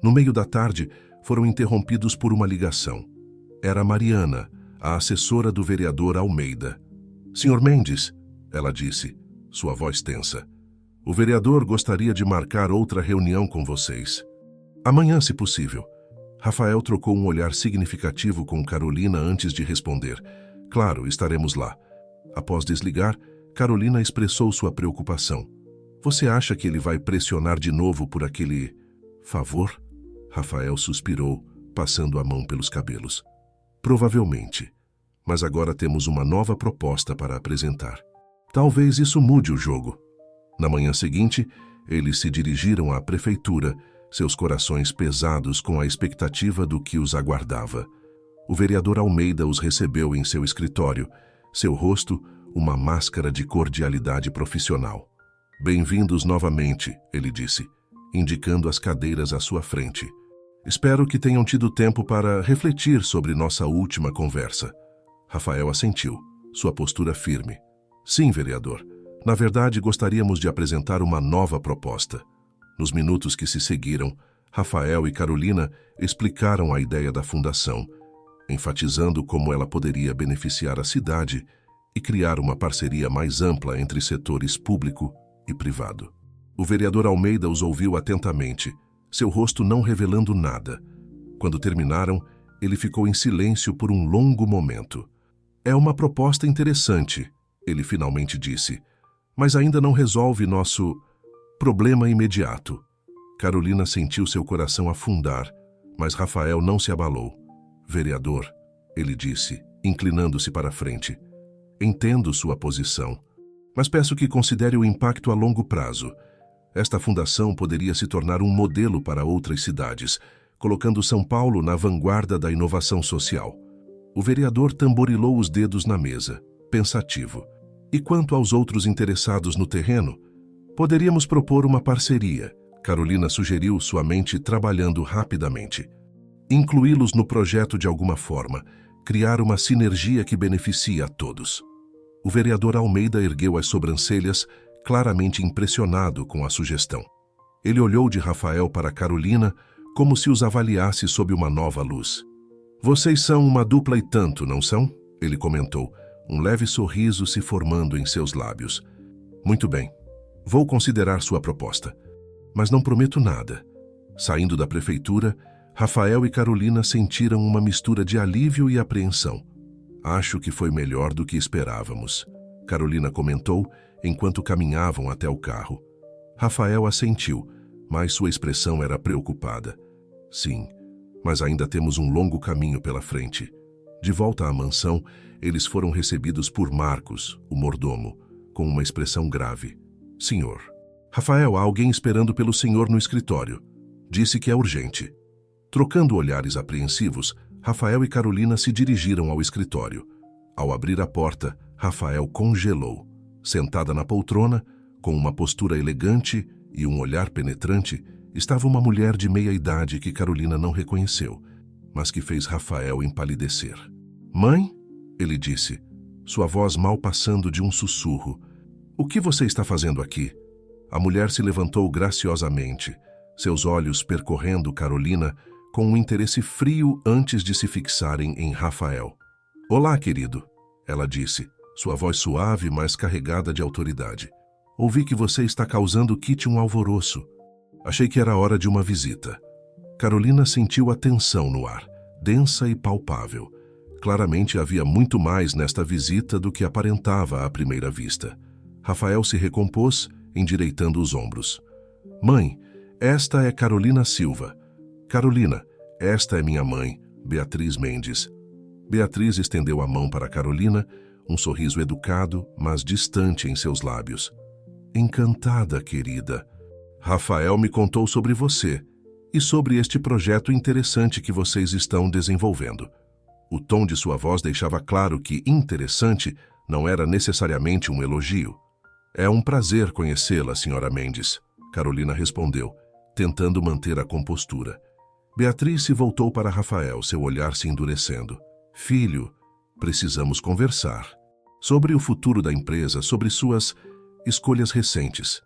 No meio da tarde, foram interrompidos por uma ligação. Era Mariana, a assessora do vereador Almeida. Senhor Mendes, ela disse, sua voz tensa. O vereador gostaria de marcar outra reunião com vocês. Amanhã, se possível. Rafael trocou um olhar significativo com Carolina antes de responder. Claro, estaremos lá. Após desligar, Carolina expressou sua preocupação. Você acha que ele vai pressionar de novo por aquele favor? Rafael suspirou, passando a mão pelos cabelos. Provavelmente. Mas agora temos uma nova proposta para apresentar. Talvez isso mude o jogo. Na manhã seguinte, eles se dirigiram à prefeitura, seus corações pesados com a expectativa do que os aguardava. O vereador Almeida os recebeu em seu escritório, seu rosto uma máscara de cordialidade profissional. Bem-vindos novamente, ele disse, indicando as cadeiras à sua frente. Espero que tenham tido tempo para refletir sobre nossa última conversa. Rafael assentiu, sua postura firme. Sim, vereador. Na verdade, gostaríamos de apresentar uma nova proposta. Nos minutos que se seguiram, Rafael e Carolina explicaram a ideia da fundação, enfatizando como ela poderia beneficiar a cidade e criar uma parceria mais ampla entre setores público e privado. O vereador Almeida os ouviu atentamente, seu rosto não revelando nada. Quando terminaram, ele ficou em silêncio por um longo momento. É uma proposta interessante, ele finalmente disse, mas ainda não resolve nosso problema imediato. Carolina sentiu seu coração afundar, mas Rafael não se abalou. Vereador, ele disse, inclinando-se para a frente. Entendo sua posição, mas peço que considere o impacto a longo prazo. Esta fundação poderia se tornar um modelo para outras cidades, colocando São Paulo na vanguarda da inovação social. O vereador tamborilou os dedos na mesa, pensativo. E quanto aos outros interessados no terreno? Poderíamos propor uma parceria, Carolina sugeriu, sua mente trabalhando rapidamente. Incluí-los no projeto de alguma forma, criar uma sinergia que beneficie a todos. O vereador Almeida ergueu as sobrancelhas, claramente impressionado com a sugestão. Ele olhou de Rafael para Carolina, como se os avaliasse sob uma nova luz. Vocês são uma dupla e tanto, não são? Ele comentou, um leve sorriso se formando em seus lábios. Muito bem, vou considerar sua proposta, mas não prometo nada. Saindo da prefeitura, Rafael e Carolina sentiram uma mistura de alívio e apreensão. Acho que foi melhor do que esperávamos, Carolina comentou enquanto caminhavam até o carro. Rafael assentiu, mas sua expressão era preocupada. Sim, mas ainda temos um longo caminho pela frente. De volta à mansão, eles foram recebidos por Marcos, o mordomo, com uma expressão grave. Senhor. Rafael, há alguém esperando pelo senhor no escritório. Disse que é urgente. Trocando olhares apreensivos, Rafael e Carolina se dirigiram ao escritório. Ao abrir a porta, Rafael congelou. Sentada na poltrona, com uma postura elegante e um olhar penetrante, estava uma mulher de meia idade que Carolina não reconheceu, mas que fez Rafael empalidecer. Mãe? Ele disse, sua voz mal passando de um sussurro. O que você está fazendo aqui? A mulher se levantou graciosamente, seus olhos percorrendo Carolina com um interesse frio antes de se fixarem em Rafael. Olá, querido, ela disse, sua voz suave, mas carregada de autoridade. Ouvi que você está causando Kitty um alvoroço. Achei que era hora de uma visita. Carolina sentiu a tensão no ar, densa e palpável. Claramente havia muito mais nesta visita do que aparentava à primeira vista. Rafael se recompôs, endireitando os ombros. Mãe, esta é Carolina Silva. Carolina, esta é minha mãe, Beatriz Mendes. Beatriz estendeu a mão para Carolina, um sorriso educado, mas distante em seus lábios. Encantada, querida. Rafael me contou sobre você e sobre este projeto interessante que vocês estão desenvolvendo. O tom de sua voz deixava claro que interessante não era necessariamente um elogio. É um prazer conhecê-la, senhora Mendes, Carolina respondeu, tentando manter a compostura. Beatriz se voltou para Rafael, seu olhar se endurecendo. Filho, precisamos conversar. Sobre o futuro da empresa, sobre suas escolhas recentes.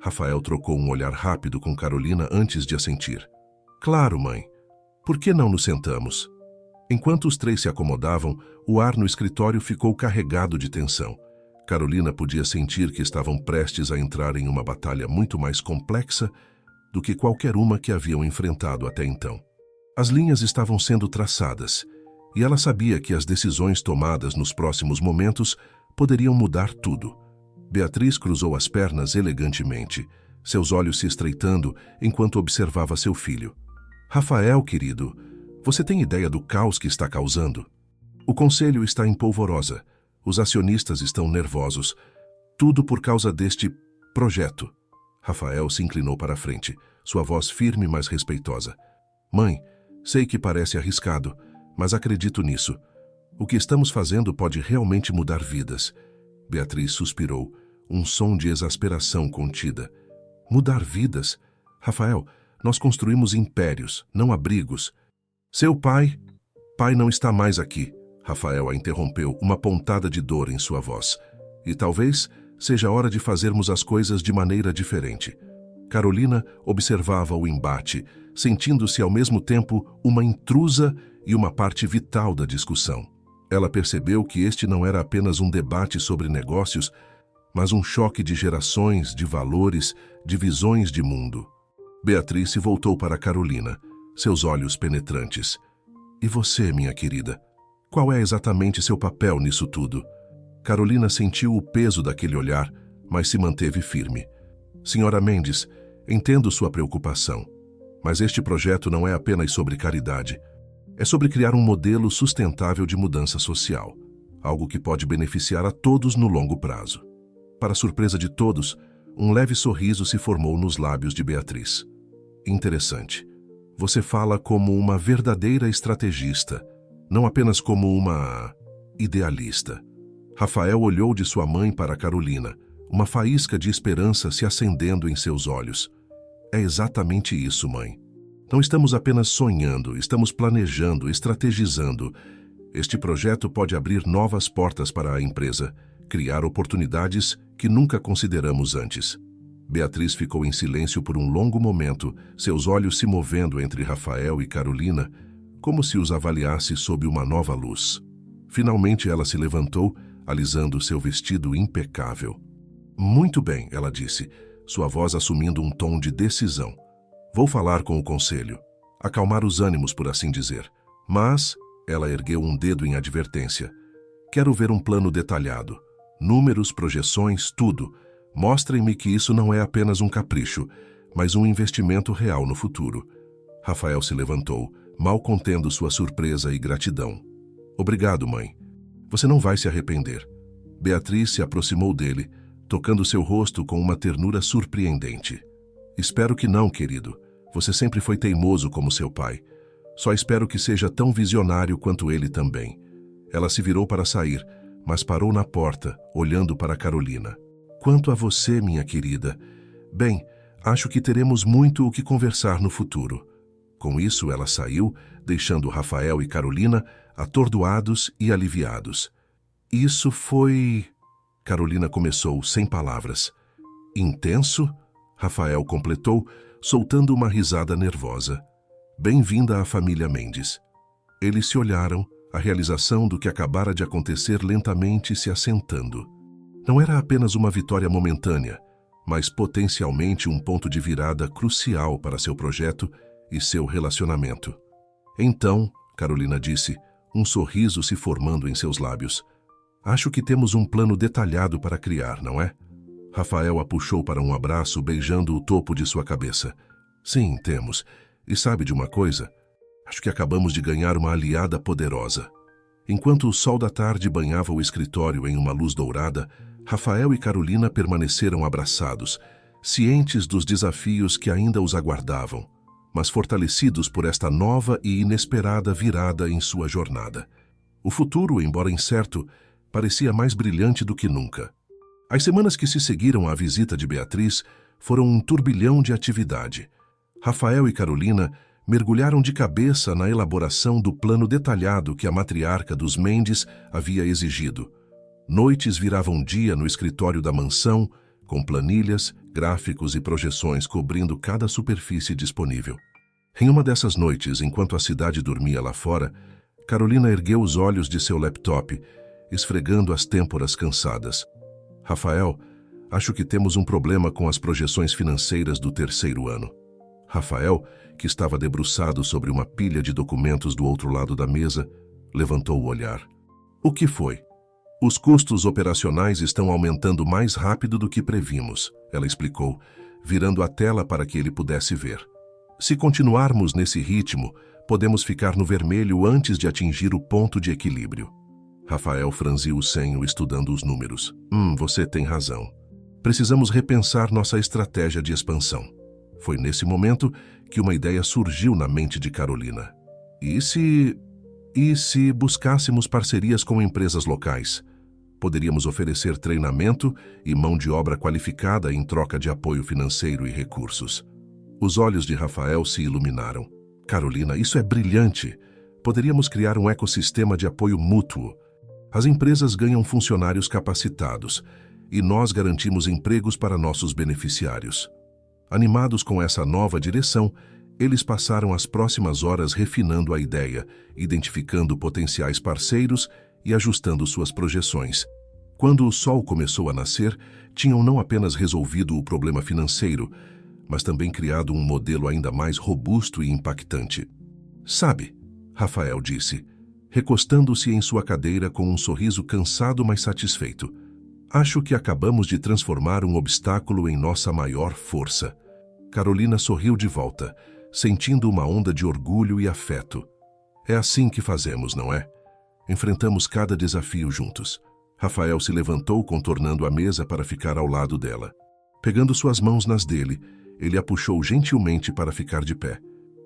Rafael trocou um olhar rápido com Carolina antes de assentir. Claro, mãe. Por que não nos sentamos? Enquanto os três se acomodavam, o ar no escritório ficou carregado de tensão. Carolina podia sentir que estavam prestes a entrar em uma batalha muito mais complexa do que qualquer uma que haviam enfrentado até então. As linhas estavam sendo traçadas, e ela sabia que as decisões tomadas nos próximos momentos poderiam mudar tudo. Beatriz cruzou as pernas elegantemente, seus olhos se estreitando enquanto observava seu filho. Rafael, querido, você tem ideia do caos que está causando? O conselho está em polvorosa. Os acionistas estão nervosos. Tudo por causa deste projeto. Rafael se inclinou para a frente, sua voz firme, mas respeitosa. Mãe, sei que parece arriscado, mas acredito nisso. O que estamos fazendo pode realmente mudar vidas. Beatriz suspirou, um som de exasperação contida. Mudar vidas? Rafael, nós construímos impérios, não abrigos. Seu pai não está mais aqui. Rafael a interrompeu, uma pontada de dor em sua voz. E talvez seja hora de fazermos as coisas de maneira diferente. Carolina observava o embate, sentindo-se ao mesmo tempo uma intrusa e uma parte vital da discussão. Ela percebeu que este não era apenas um debate sobre negócios, mas um choque de gerações, de valores, de visões de mundo. Beatriz se voltou para Carolina, seus olhos penetrantes. E você, minha querida? Qual é exatamente seu papel nisso tudo? Carolina sentiu o peso daquele olhar, mas se manteve firme. Senhora Mendes, entendo sua preocupação, mas este projeto não é apenas sobre caridade. É sobre criar um modelo sustentável de mudança social, algo que pode beneficiar a todos no longo prazo. Para surpresa de todos, um leve sorriso se formou nos lábios de Beatriz. Interessante. Você fala como uma verdadeira estrategista, não apenas como uma idealista. Rafael olhou de sua mãe para Carolina, uma faísca de esperança se acendendo em seus olhos. É exatamente isso, mãe. Não estamos apenas sonhando, estamos planejando, estrategizando. Este projeto pode abrir novas portas para a empresa, criar oportunidades que nunca consideramos antes. Beatriz ficou em silêncio por um longo momento, seus olhos se movendo entre Rafael e Carolina, como se os avaliasse sob uma nova luz. Finalmente ela se levantou, alisando seu vestido impecável. Muito bem, ela disse, sua voz assumindo um tom de decisão. Vou falar com o conselho, acalmar os ânimos, por assim dizer. Mas, ela ergueu um dedo em advertência, Quero ver um plano detalhado. Números, projeções, tudo. Mostrem-me que isso não é apenas um capricho, mas um investimento real no futuro. Rafael se levantou, mal contendo sua surpresa e gratidão. Obrigado, mãe. Você não vai se arrepender. Beatriz se aproximou dele, tocando seu rosto com uma ternura surpreendente. Espero que não, querido. Você sempre foi teimoso como seu pai. Só espero que seja tão visionário quanto ele também. Ela se virou para sair, mas parou na porta, olhando para Carolina. Quanto a você, minha querida, bem, acho que teremos muito o que conversar no futuro. Com isso, ela saiu, deixando Rafael e Carolina atordoados e aliviados. Isso foi... Carolina começou, sem palavras. Intenso? Rafael completou, soltando uma risada nervosa. Bem-vinda à família Mendes. Eles se olharam, a realização do que acabara de acontecer lentamente se assentando. Não era apenas uma vitória momentânea, mas potencialmente um ponto de virada crucial para seu projeto e seu relacionamento. Então, Carolina disse, um sorriso se formando em seus lábios. Acho que temos um plano detalhado para criar, não é? Rafael a puxou para um abraço, beijando o topo de sua cabeça. Sim, temos. E sabe de uma coisa? Acho que acabamos de ganhar uma aliada poderosa. Enquanto o sol da tarde banhava o escritório em uma luz dourada, Rafael e Carolina permaneceram abraçados, cientes dos desafios que ainda os aguardavam, mas fortalecidos por esta nova e inesperada virada em sua jornada. O futuro, embora incerto, parecia mais brilhante do que nunca. As semanas que se seguiram à visita de Beatriz foram um turbilhão de atividade. Rafael e Carolina mergulharam de cabeça na elaboração do plano detalhado que a matriarca dos Mendes havia exigido. Noites viravam dia no escritório da mansão, com planilhas, gráficos e projeções cobrindo cada superfície disponível. Em uma dessas noites, enquanto a cidade dormia lá fora, Carolina ergueu os olhos de seu laptop, esfregando as têmporas cansadas. Rafael, acho que temos um problema com as projeções financeiras do terceiro ano. Rafael, que estava debruçado sobre uma pilha de documentos do outro lado da mesa, levantou o olhar. O que foi? Os custos operacionais estão aumentando mais rápido do que previmos, ela explicou, virando a tela para que ele pudesse ver. Se continuarmos nesse ritmo, podemos ficar no vermelho antes de atingir o ponto de equilíbrio. Rafael franziu o senho estudando os números. Você tem razão. Precisamos repensar nossa estratégia de expansão. Foi nesse momento que uma ideia surgiu na mente de Carolina. E se buscássemos parcerias com empresas locais? Poderíamos oferecer treinamento e mão de obra qualificada em troca de apoio financeiro e recursos. Os olhos de Rafael se iluminaram. Carolina, isso é brilhante. Poderíamos criar um ecossistema de apoio mútuo. As empresas ganham funcionários capacitados e nós garantimos empregos para nossos beneficiários. Animados com essa nova direção, eles passaram as próximas horas refinando a ideia, identificando potenciais parceiros e ajustando suas projeções. Quando o sol começou a nascer, tinham não apenas resolvido o problema financeiro, mas também criado um modelo ainda mais robusto e impactante. Sabe, Rafael disse, recostando-se em sua cadeira com um sorriso cansado mas satisfeito. Acho que acabamos de transformar um obstáculo em nossa maior força. Carolina sorriu de volta, sentindo uma onda de orgulho e afeto. É assim que fazemos, não é? Enfrentamos cada desafio juntos. Rafael se levantou, contornando a mesa para ficar ao lado dela. Pegando suas mãos nas dele, ele a puxou gentilmente para ficar de pé.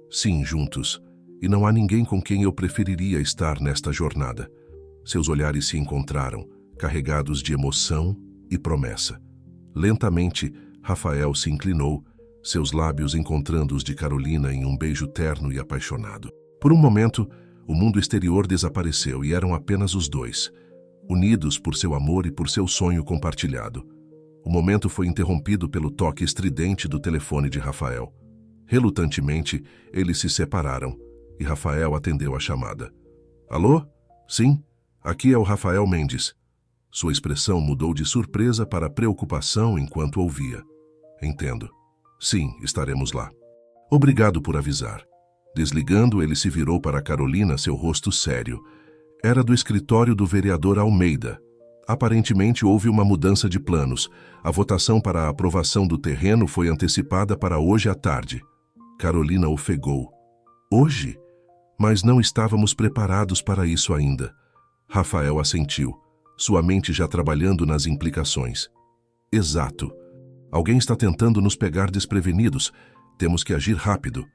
Sim, juntos. E não há ninguém com quem eu preferiria estar nesta jornada. Seus olhares se encontraram, carregados de emoção e promessa. Lentamente, Rafael se inclinou, seus lábios encontrando os de Carolina em um beijo terno e apaixonado. Por um momento, o mundo exterior desapareceu e eram apenas os dois, unidos por seu amor e por seu sonho compartilhado. O momento foi interrompido pelo toque estridente do telefone de Rafael. Relutantemente, eles se separaram e Rafael atendeu a chamada. Alô? Sim, aqui é o Rafael Mendes. Sua expressão mudou de surpresa para preocupação enquanto ouvia. Entendo. Sim, estaremos lá. Obrigado por avisar. Desligando, ele se virou para Carolina, seu rosto sério. Era do escritório do vereador Almeida. Aparentemente houve uma mudança de planos. A votação para a aprovação do terreno foi antecipada para hoje à tarde. Carolina ofegou. Hoje? Mas não estávamos preparados para isso ainda. Rafael assentiu, sua mente já trabalhando nas implicações. Exato. Alguém está tentando nos pegar desprevenidos. Temos que agir rápido.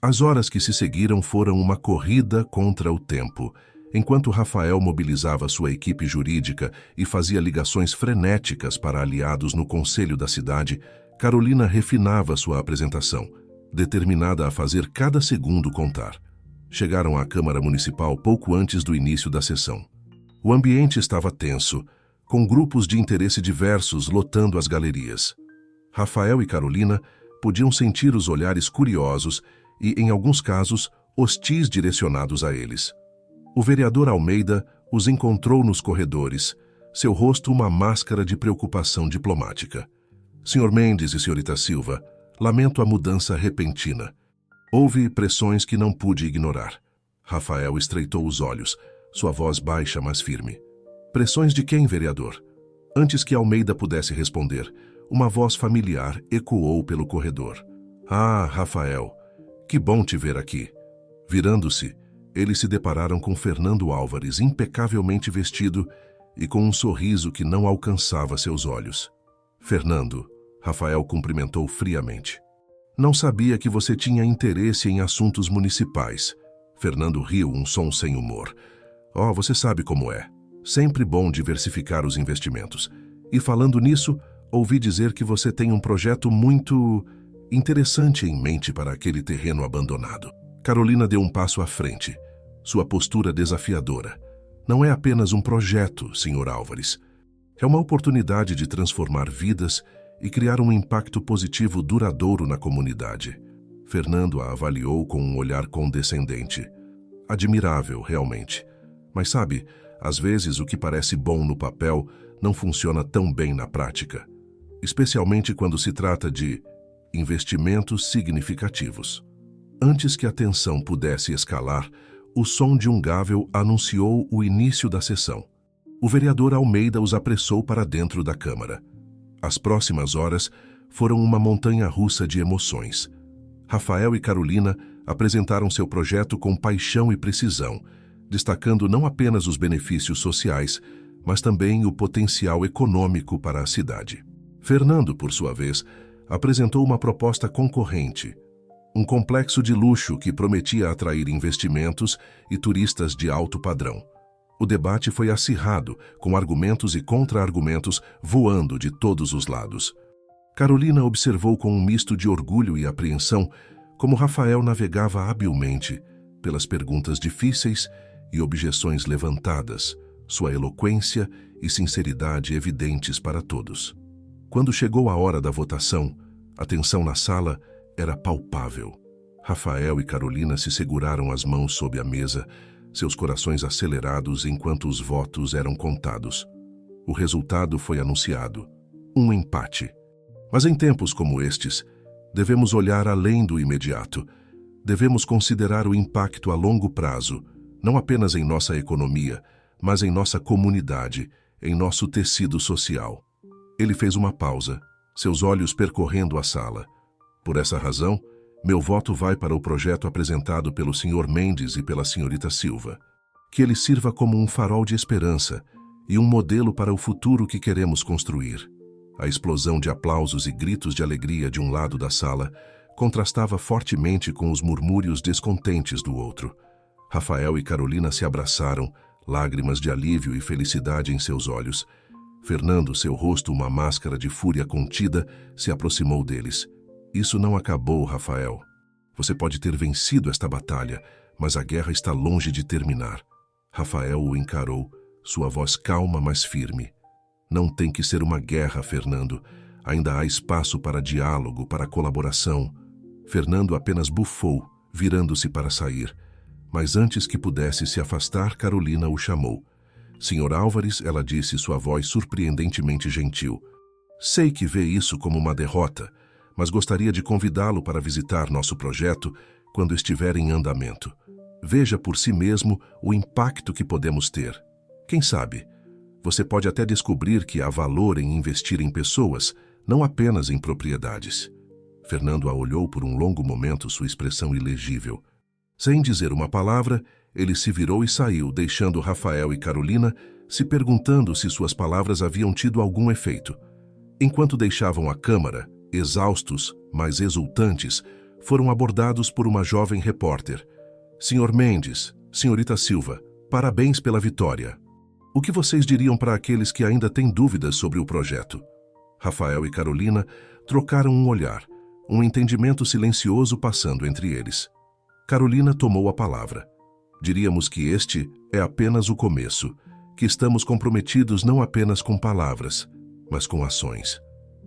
As horas que se seguiram foram uma corrida contra o tempo. Enquanto Rafael mobilizava sua equipe jurídica e fazia ligações frenéticas para aliados no conselho da cidade, Carolina refinava sua apresentação, determinada a fazer cada segundo contar. Chegaram à Câmara Municipal pouco antes do início da sessão. O ambiente estava tenso, com grupos de interesse diversos lotando as galerias. Rafael e Carolina podiam sentir os olhares curiosos e, em alguns casos, hostis direcionados a eles. O vereador Almeida os encontrou nos corredores, seu rosto uma máscara de preocupação diplomática. Sr. Mendes e Srta. Silva, lamento a mudança repentina. Houve pressões que não pude ignorar. Rafael estreitou os olhos, sua voz baixa, mas firme. Pressões de quem, vereador? Antes que Almeida pudesse responder, uma voz familiar ecoou pelo corredor. Ah, Rafael, que bom te ver aqui. Virando-se, eles se depararam com Fernando Álvares, impecavelmente vestido e com um sorriso que não alcançava seus olhos. Fernando, Rafael cumprimentou friamente. Não sabia que você tinha interesse em assuntos municipais. Fernando riu, um som sem humor. Oh, você sabe como é. Sempre bom diversificar os investimentos. E falando nisso, ouvi dizer que você tem um projeto muito interessante em mente para aquele terreno abandonado. Carolina deu um passo à frente, sua postura desafiadora. Não é apenas um projeto, Sr. Álvares. É uma oportunidade de transformar vidas e criar um impacto positivo duradouro na comunidade. Fernando a avaliou com um olhar condescendente. Admirável, realmente. Mas sabe, às vezes o que parece bom no papel não funciona tão bem na prática. Especialmente quando se trata de investimentos significativos. Antes que a tensão pudesse escalar, o som de um gavel anunciou o início da sessão. O vereador Almeida os apressou para dentro da Câmara. As próximas horas foram uma montanha-russa de emoções. Rafael e Carolina apresentaram seu projeto com paixão e precisão, destacando não apenas os benefícios sociais, mas também o potencial econômico para a cidade. Fernando, por sua vez, apresentou uma proposta concorrente, um complexo de luxo que prometia atrair investimentos e turistas de alto padrão. O debate foi acirrado, com argumentos e contra-argumentos voando de todos os lados. Carolina observou com um misto de orgulho e apreensão como Rafael navegava habilmente pelas perguntas difíceis e objeções levantadas, sua eloquência e sinceridade evidentes para todos. Quando chegou a hora da votação, a tensão na sala era palpável. Rafael e Carolina se seguraram as mãos sob a mesa, seus corações acelerados enquanto os votos eram contados. O resultado foi anunciado: um empate. Mas em tempos como estes, devemos olhar além do imediato. Devemos considerar o impacto a longo prazo, não apenas em nossa economia, mas em nossa comunidade, em nosso tecido social. Ele fez uma pausa, seus olhos percorrendo a sala. Por essa razão, meu voto vai para o projeto apresentado pelo Sr. Mendes e pela Srta. Silva. Que ele sirva como um farol de esperança e um modelo para o futuro que queremos construir. A explosão de aplausos e gritos de alegria de um lado da sala contrastava fortemente com os murmúrios descontentes do outro. Rafael e Carolina se abraçaram, lágrimas de alívio e felicidade em seus olhos. Fernando, seu rosto uma máscara de fúria contida, se aproximou deles. Isso não acabou, Rafael. Você pode ter vencido esta batalha, mas a guerra está longe de terminar. Rafael o encarou, sua voz calma, mas firme. Não tem que ser uma guerra, Fernando. Ainda há espaço para diálogo, para colaboração. Fernando apenas bufou, virando-se para sair. Mas antes que pudesse se afastar, Carolina o chamou. Sr. Álvares, ela disse, sua voz surpreendentemente gentil. Sei que vê isso como uma derrota, mas gostaria de convidá-lo para visitar nosso projeto quando estiver em andamento. Veja por si mesmo o impacto que podemos ter. Quem sabe, você pode até descobrir que há valor em investir em pessoas, não apenas em propriedades. Fernando a olhou por um longo momento, sua expressão ilegível. Sem dizer uma palavra, ele se virou e saiu, deixando Rafael e Carolina se perguntando se suas palavras haviam tido algum efeito. Enquanto deixavam a câmara, exaustos, mas exultantes, foram abordados por uma jovem repórter. Senhor Mendes, senhorita Silva, parabéns pela vitória. O que vocês diriam para aqueles que ainda têm dúvidas sobre o projeto? Rafael e Carolina trocaram um olhar, um entendimento silencioso passando entre eles. Carolina tomou a palavra. Diríamos que este é apenas o começo, que estamos comprometidos não apenas com palavras, mas com ações.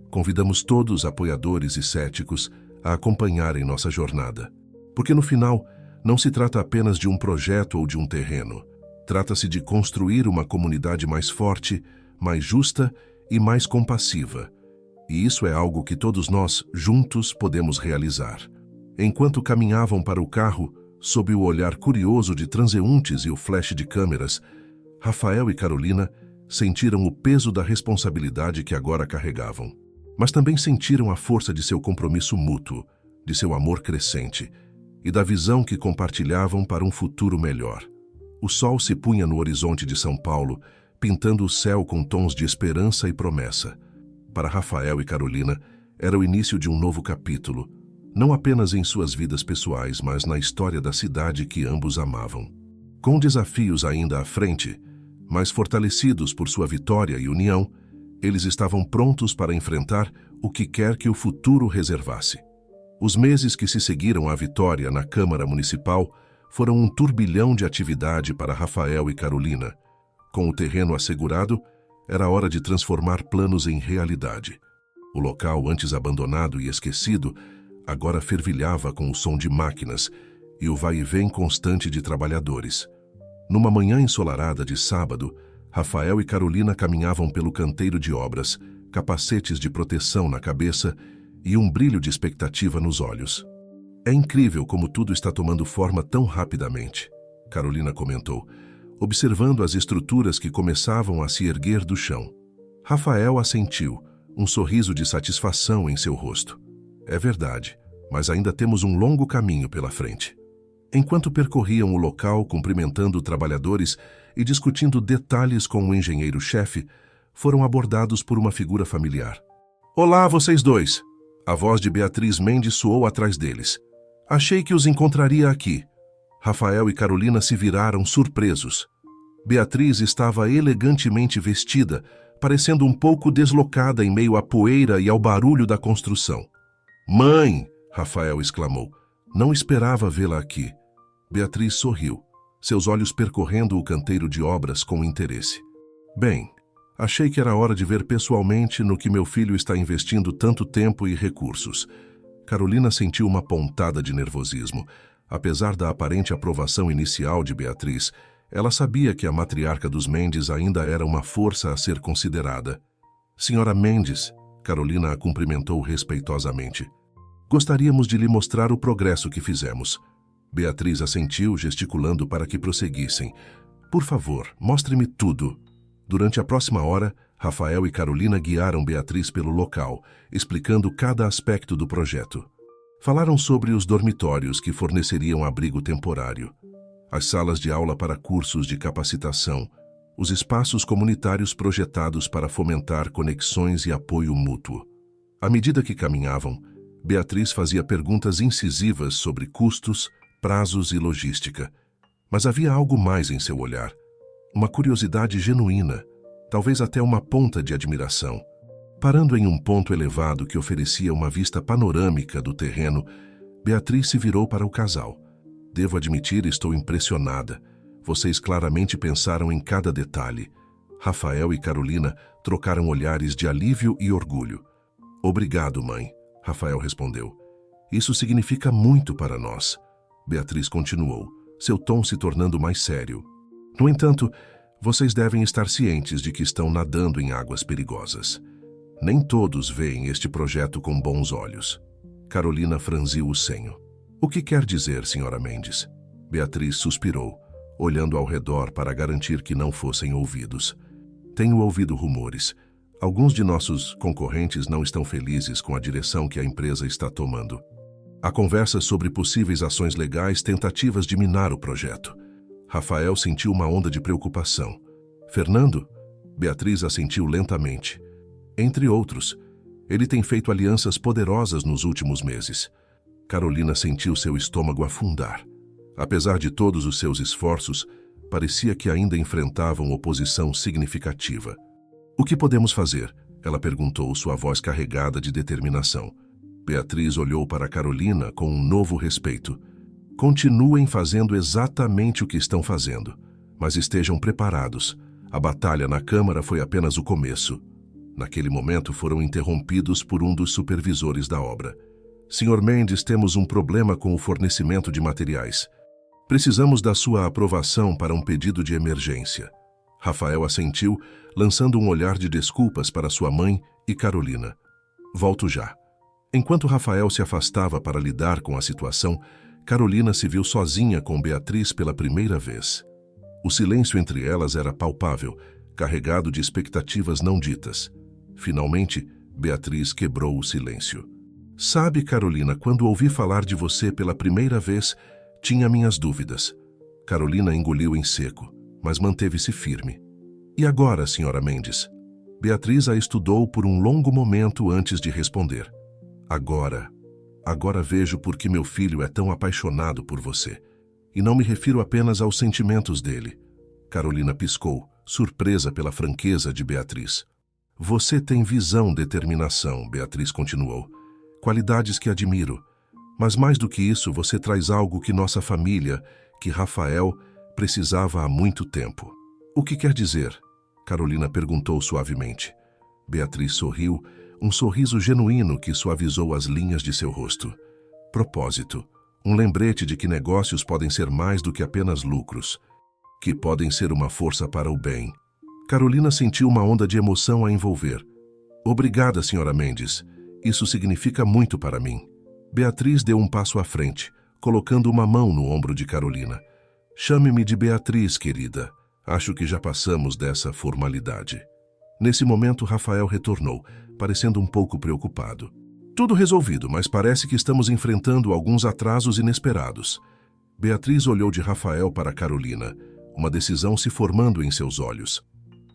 Convidamos todos, apoiadores e céticos, a acompanharem nossa jornada. Porque no final, não se trata apenas de um projeto ou de um terreno. Trata-se de construir uma comunidade mais forte, mais justa e mais compassiva. E isso é algo que todos nós, juntos, podemos realizar. Enquanto caminhavam para o carro, sob o olhar curioso de transeuntes e o flash de câmeras, Rafael e Carolina sentiram o peso da responsabilidade que agora carregavam. Mas também sentiram a força de seu compromisso mútuo, de seu amor crescente e da visão que compartilhavam para um futuro melhor. O sol se punha no horizonte de São Paulo, pintando o céu com tons de esperança e promessa. Para Rafael e Carolina, era o início de um novo capítulo, não apenas em suas vidas pessoais, mas na história da cidade que ambos amavam. Com desafios ainda à frente, mas fortalecidos por sua vitória e união, eles estavam prontos para enfrentar o que quer que o futuro reservasse. Os meses que se seguiram à vitória na Câmara Municipal foram um turbilhão de atividade para Rafael e Carolina. Com o terreno assegurado, era hora de transformar planos em realidade. O local, antes abandonado e esquecido, agora fervilhava com o som de máquinas e o vai-e-vem constante de trabalhadores. Numa manhã ensolarada de sábado, Rafael e Carolina caminhavam pelo canteiro de obras, capacetes de proteção na cabeça e um brilho de expectativa nos olhos. É incrível como tudo está tomando forma tão rapidamente, Carolina comentou, observando as estruturas que começavam a se erguer do chão. Rafael assentiu, um sorriso de satisfação em seu rosto. É verdade, mas ainda temos um longo caminho pela frente. Enquanto percorriam o local cumprimentando trabalhadores e discutindo detalhes com o engenheiro-chefe, foram abordados por uma figura familiar. Olá, vocês dois! A voz de Beatriz Mendes soou atrás deles. Achei que os encontraria aqui. Rafael e Carolina se viraram surpresos. Beatriz estava elegantemente vestida, parecendo um pouco deslocada em meio à poeira e ao barulho da construção. Mãe! Rafael exclamou. Não esperava vê-la aqui. Beatriz sorriu, seus olhos percorrendo o canteiro de obras com interesse. Bem, achei que era hora de ver pessoalmente no que meu filho está investindo tanto tempo e recursos. Carolina sentiu uma pontada de nervosismo. Apesar da aparente aprovação inicial de Beatriz, ela sabia que a matriarca dos Mendes ainda era uma força a ser considerada. Senhora Mendes, Carolina a cumprimentou respeitosamente. Gostaríamos de lhe mostrar o progresso que fizemos. Beatriz assentiu, gesticulando para que prosseguissem. Por favor, mostre-me tudo. Durante a próxima hora, Rafael e Carolina guiaram Beatriz pelo local, explicando cada aspecto do projeto. Falaram sobre os dormitórios que forneceriam abrigo temporário, as salas de aula para cursos de capacitação, os espaços comunitários projetados para fomentar conexões e apoio mútuo. À medida que caminhavam, Beatriz fazia perguntas incisivas sobre custos, prazos e logística. Mas havia algo mais em seu olhar. Uma curiosidade genuína, talvez até uma ponta de admiração. Parando em um ponto elevado que oferecia uma vista panorâmica do terreno, Beatriz se virou para o casal. Devo admitir, estou impressionada. Vocês claramente pensaram em cada detalhe. Rafael e Carolina trocaram olhares de alívio e orgulho. Obrigado, mãe, Rafael respondeu. Isso significa muito para nós. Beatriz continuou, seu tom se tornando mais sério. No entanto, vocês devem estar cientes de que estão nadando em águas perigosas. Nem todos veem este projeto com bons olhos. Carolina franziu o senho. O que quer dizer, senhora Mendes? Beatriz suspirou, olhando ao redor para garantir que não fossem ouvidos. Tenho ouvido rumores. Alguns de nossos concorrentes não estão felizes com a direção que a empresa está tomando. Há conversas sobre possíveis ações legais, tentativas de minar o projeto. Rafael sentiu uma onda de preocupação. Fernando? Beatriz assentiu lentamente. Entre outros, ele tem feito alianças poderosas nos últimos meses. Carolina sentiu seu estômago afundar. Apesar de todos os seus esforços, parecia que ainda enfrentavam oposição significativa. O que podemos fazer? Ela perguntou, sua voz carregada de determinação. Beatriz olhou para Carolina com um novo respeito. Continuem fazendo exatamente o que estão fazendo, mas estejam preparados. A batalha na Câmara foi apenas o começo. Naquele momento foram interrompidos por um dos supervisores da obra. Sr. Mendes, temos um problema com o fornecimento de materiais. Precisamos da sua aprovação para um pedido de emergência. Rafael assentiu, lançando um olhar de desculpas para sua mãe e Carolina. Volto já. Enquanto Rafael se afastava para lidar com a situação, Carolina se viu sozinha com Beatriz pela primeira vez. O silêncio entre elas era palpável, carregado de expectativas não ditas. Finalmente, Beatriz quebrou o silêncio. Sabe, Carolina, quando ouvi falar de você pela primeira vez, tinha minhas dúvidas. Carolina engoliu em seco, mas manteve-se firme. E agora, Sra. Mendes? Beatriz a estudou por um longo momento antes de responder. Agora vejo por que meu filho é tão apaixonado por você. E não me refiro apenas aos sentimentos dele. Carolina piscou, surpresa pela franqueza de Beatriz. Você tem visão, determinação, Beatriz continuou. Qualidades que admiro. Mas mais do que isso, você traz algo que nossa família, que Rafael, precisava há muito tempo. O que quer dizer? Carolina perguntou suavemente. Beatriz sorriu, um sorriso genuíno que suavizou as linhas de seu rosto. Propósito. Um lembrete de que negócios podem ser mais do que apenas lucros. Que podem ser uma força para o bem. Carolina sentiu uma onda de emoção a envolver. Obrigada, Sra. Mendes. Isso significa muito para mim. Beatriz deu um passo à frente, colocando uma mão no ombro de Carolina. Chame-me de Beatriz, querida. Acho que já passamos dessa formalidade. Nesse momento, Rafael retornou, parecendo um pouco preocupado. Tudo resolvido, mas parece que estamos enfrentando alguns atrasos inesperados. Beatriz olhou de Rafael para Carolina, uma decisão se formando em seus olhos.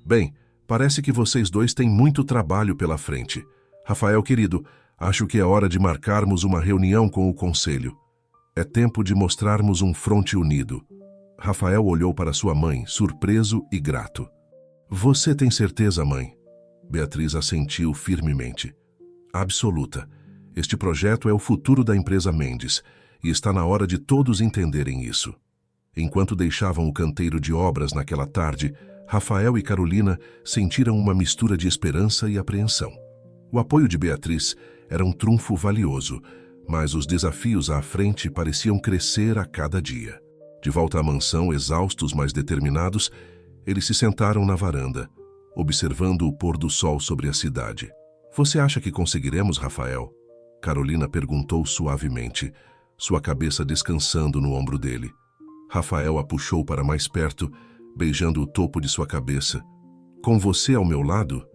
Bem, parece que vocês dois têm muito trabalho pela frente. Rafael, querido, acho que é hora de marcarmos uma reunião com o conselho. É tempo de mostrarmos um fronte unido. Rafael olhou para sua mãe, surpreso e grato. Você tem certeza, mãe? Beatriz assentiu firmemente. Absoluta. Este projeto é o futuro da empresa Mendes e está na hora de todos entenderem isso. Enquanto deixavam o canteiro de obras naquela tarde, Rafael e Carolina sentiram uma mistura de esperança e apreensão. O apoio de Beatriz era um trunfo valioso, mas os desafios à frente pareciam crescer a cada dia. De volta à mansão, exaustos, mas determinados, eles se sentaram na varanda, observando o pôr do sol sobre a cidade. Você acha que conseguiremos, Rafael? Carolina perguntou suavemente, sua cabeça descansando no ombro dele. Rafael a puxou para mais perto, beijando o topo de sua cabeça. Com você ao meu lado?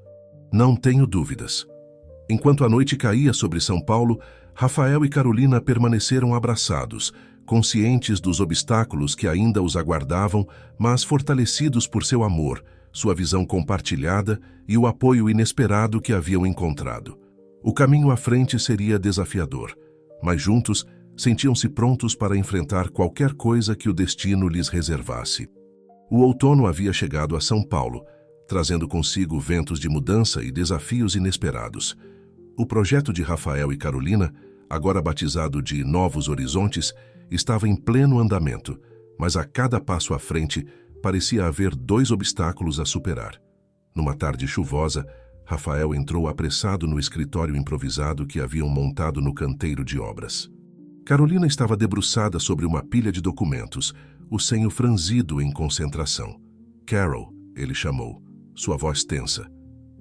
Não tenho dúvidas. Enquanto a noite caía sobre São Paulo, Rafael e Carolina permaneceram abraçados, conscientes dos obstáculos que ainda os aguardavam, mas fortalecidos por seu amor, sua visão compartilhada e o apoio inesperado que haviam encontrado. O caminho à frente seria desafiador, mas juntos sentiam-se prontos para enfrentar qualquer coisa que o destino lhes reservasse. O outono havia chegado a São Paulo, trazendo consigo ventos de mudança e desafios inesperados. O projeto de Rafael e Carolina, agora batizado de Novos Horizontes, estava em pleno andamento, mas a cada passo à frente parecia haver 2 obstáculos a superar. Numa tarde chuvosa, Rafael entrou apressado no escritório improvisado que haviam montado no canteiro de obras. Carolina estava debruçada sobre uma pilha de documentos, o senho franzido em concentração. Carol, ele chamou, sua voz tensa.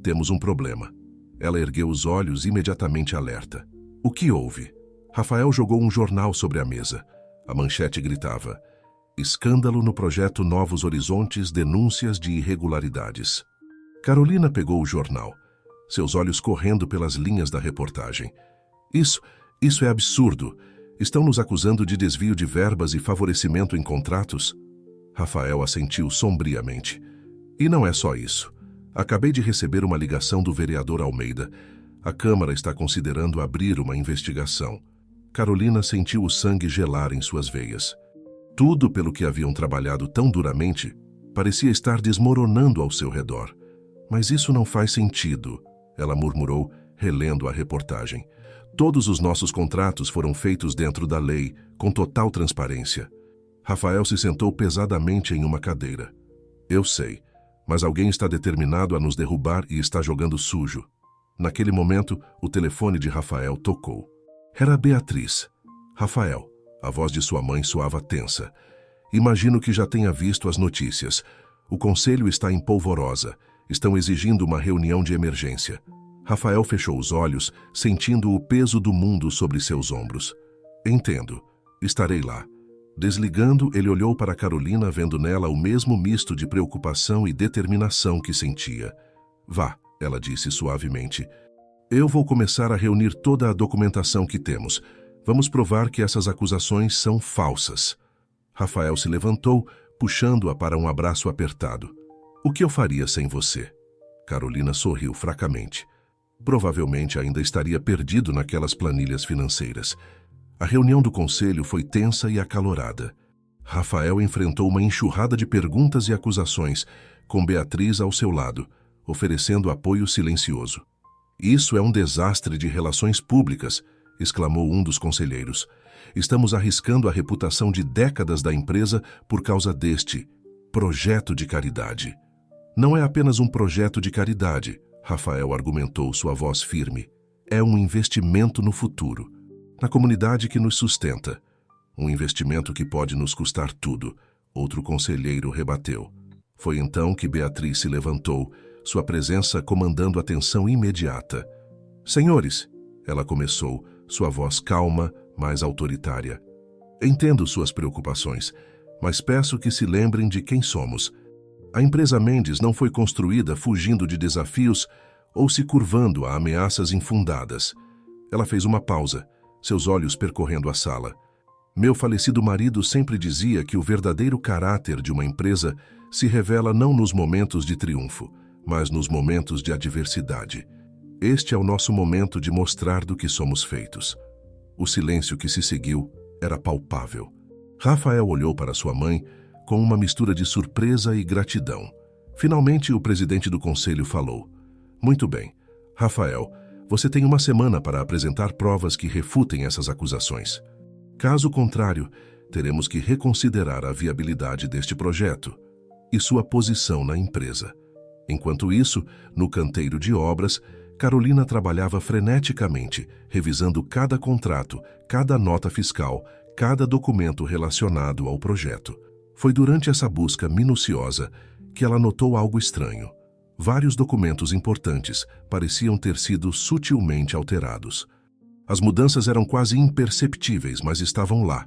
Temos um problema. Ela ergueu os olhos imediatamente alerta. O que houve? Rafael jogou um jornal sobre a mesa. A manchete gritava: Escândalo no projeto Novos Horizontes, denúncias de irregularidades. Carolina pegou o jornal, seus olhos correndo pelas linhas da reportagem. Isso é absurdo. Estão nos acusando de desvio de verbas e favorecimento em contratos? Rafael assentiu sombriamente. E não é só isso. Acabei de receber uma ligação do vereador Almeida. A Câmara está considerando abrir uma investigação. Carolina sentiu o sangue gelar em suas veias. Tudo pelo que haviam trabalhado tão duramente parecia estar desmoronando ao seu redor. Mas isso não faz sentido, ela murmurou, relendo a reportagem. Todos os nossos contratos foram feitos dentro da lei, com total transparência. Rafael se sentou pesadamente em uma cadeira. Eu sei, mas alguém está determinado a nos derrubar e está jogando sujo. Naquele momento, o telefone de Rafael tocou. Era Beatriz. Rafael, a voz de sua mãe soava tensa. Imagino que já tenha visto as notícias. O conselho está em polvorosa. Estão exigindo uma reunião de emergência. Rafael fechou os olhos, sentindo o peso do mundo sobre seus ombros. Entendo. Estarei lá. Desligando, ele olhou para Carolina, vendo nela o mesmo misto de preocupação e determinação que sentia. Vá, ela disse suavemente. Eu vou começar a reunir toda a documentação que temos. Vamos provar que essas acusações são falsas. Rafael se levantou, puxando-a para um abraço apertado. O que eu faria sem você? Carolina sorriu fracamente. Provavelmente ainda estaria perdido naquelas planilhas financeiras. A reunião do conselho foi tensa e acalorada. Rafael enfrentou uma enxurrada de perguntas e acusações, com Beatriz ao seu lado, oferecendo apoio silencioso. Isso é um desastre de relações públicas, exclamou um dos conselheiros. Estamos arriscando a reputação de décadas da empresa por causa deste projeto de caridade. Não é apenas um projeto de caridade, Rafael argumentou, sua voz firme. É um investimento no futuro, na comunidade que nos sustenta. Um investimento que pode nos custar tudo, outro conselheiro rebateu. Foi então que Beatriz se levantou, sua presença comandando a atenção imediata. Senhores, ela começou, sua voz calma, mas autoritária. Entendo suas preocupações, mas peço que se lembrem de quem somos. A empresa Mendes não foi construída fugindo de desafios ou se curvando a ameaças infundadas. Ela fez uma pausa, seus olhos percorrendo a sala. Meu falecido marido sempre dizia que o verdadeiro caráter de uma empresa se revela não nos momentos de triunfo, mas nos momentos de adversidade. Este é o nosso momento de mostrar do que somos feitos. O silêncio que se seguiu era palpável. Rafael olhou para sua mãe com uma mistura de surpresa e gratidão. Finalmente, o presidente do conselho falou. Muito bem. Rafael, você tem uma semana para apresentar provas que refutem essas acusações. Caso contrário, teremos que reconsiderar a viabilidade deste projeto e sua posição na empresa. Enquanto isso, no canteiro de obras, Carolina trabalhava freneticamente, revisando cada contrato, cada nota fiscal, cada documento relacionado ao projeto. Foi durante essa busca minuciosa que ela notou algo estranho. Vários documentos importantes pareciam ter sido sutilmente alterados. As mudanças eram quase imperceptíveis, mas estavam lá.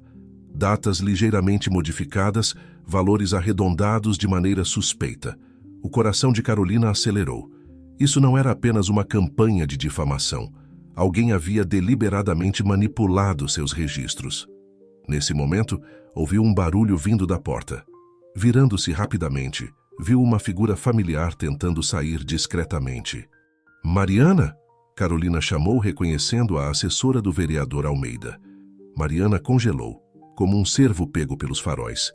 Datas ligeiramente modificadas, valores arredondados de maneira suspeita. O coração de Carolina acelerou. Isso não era apenas uma campanha de difamação. Alguém havia deliberadamente manipulado seus registros. Nesse momento, ouviu um barulho vindo da porta. Virando-se rapidamente, viu uma figura familiar tentando sair discretamente. Mariana? Carolina chamou, reconhecendo a assessora do vereador Almeida. Mariana congelou, como um cervo pego pelos faróis.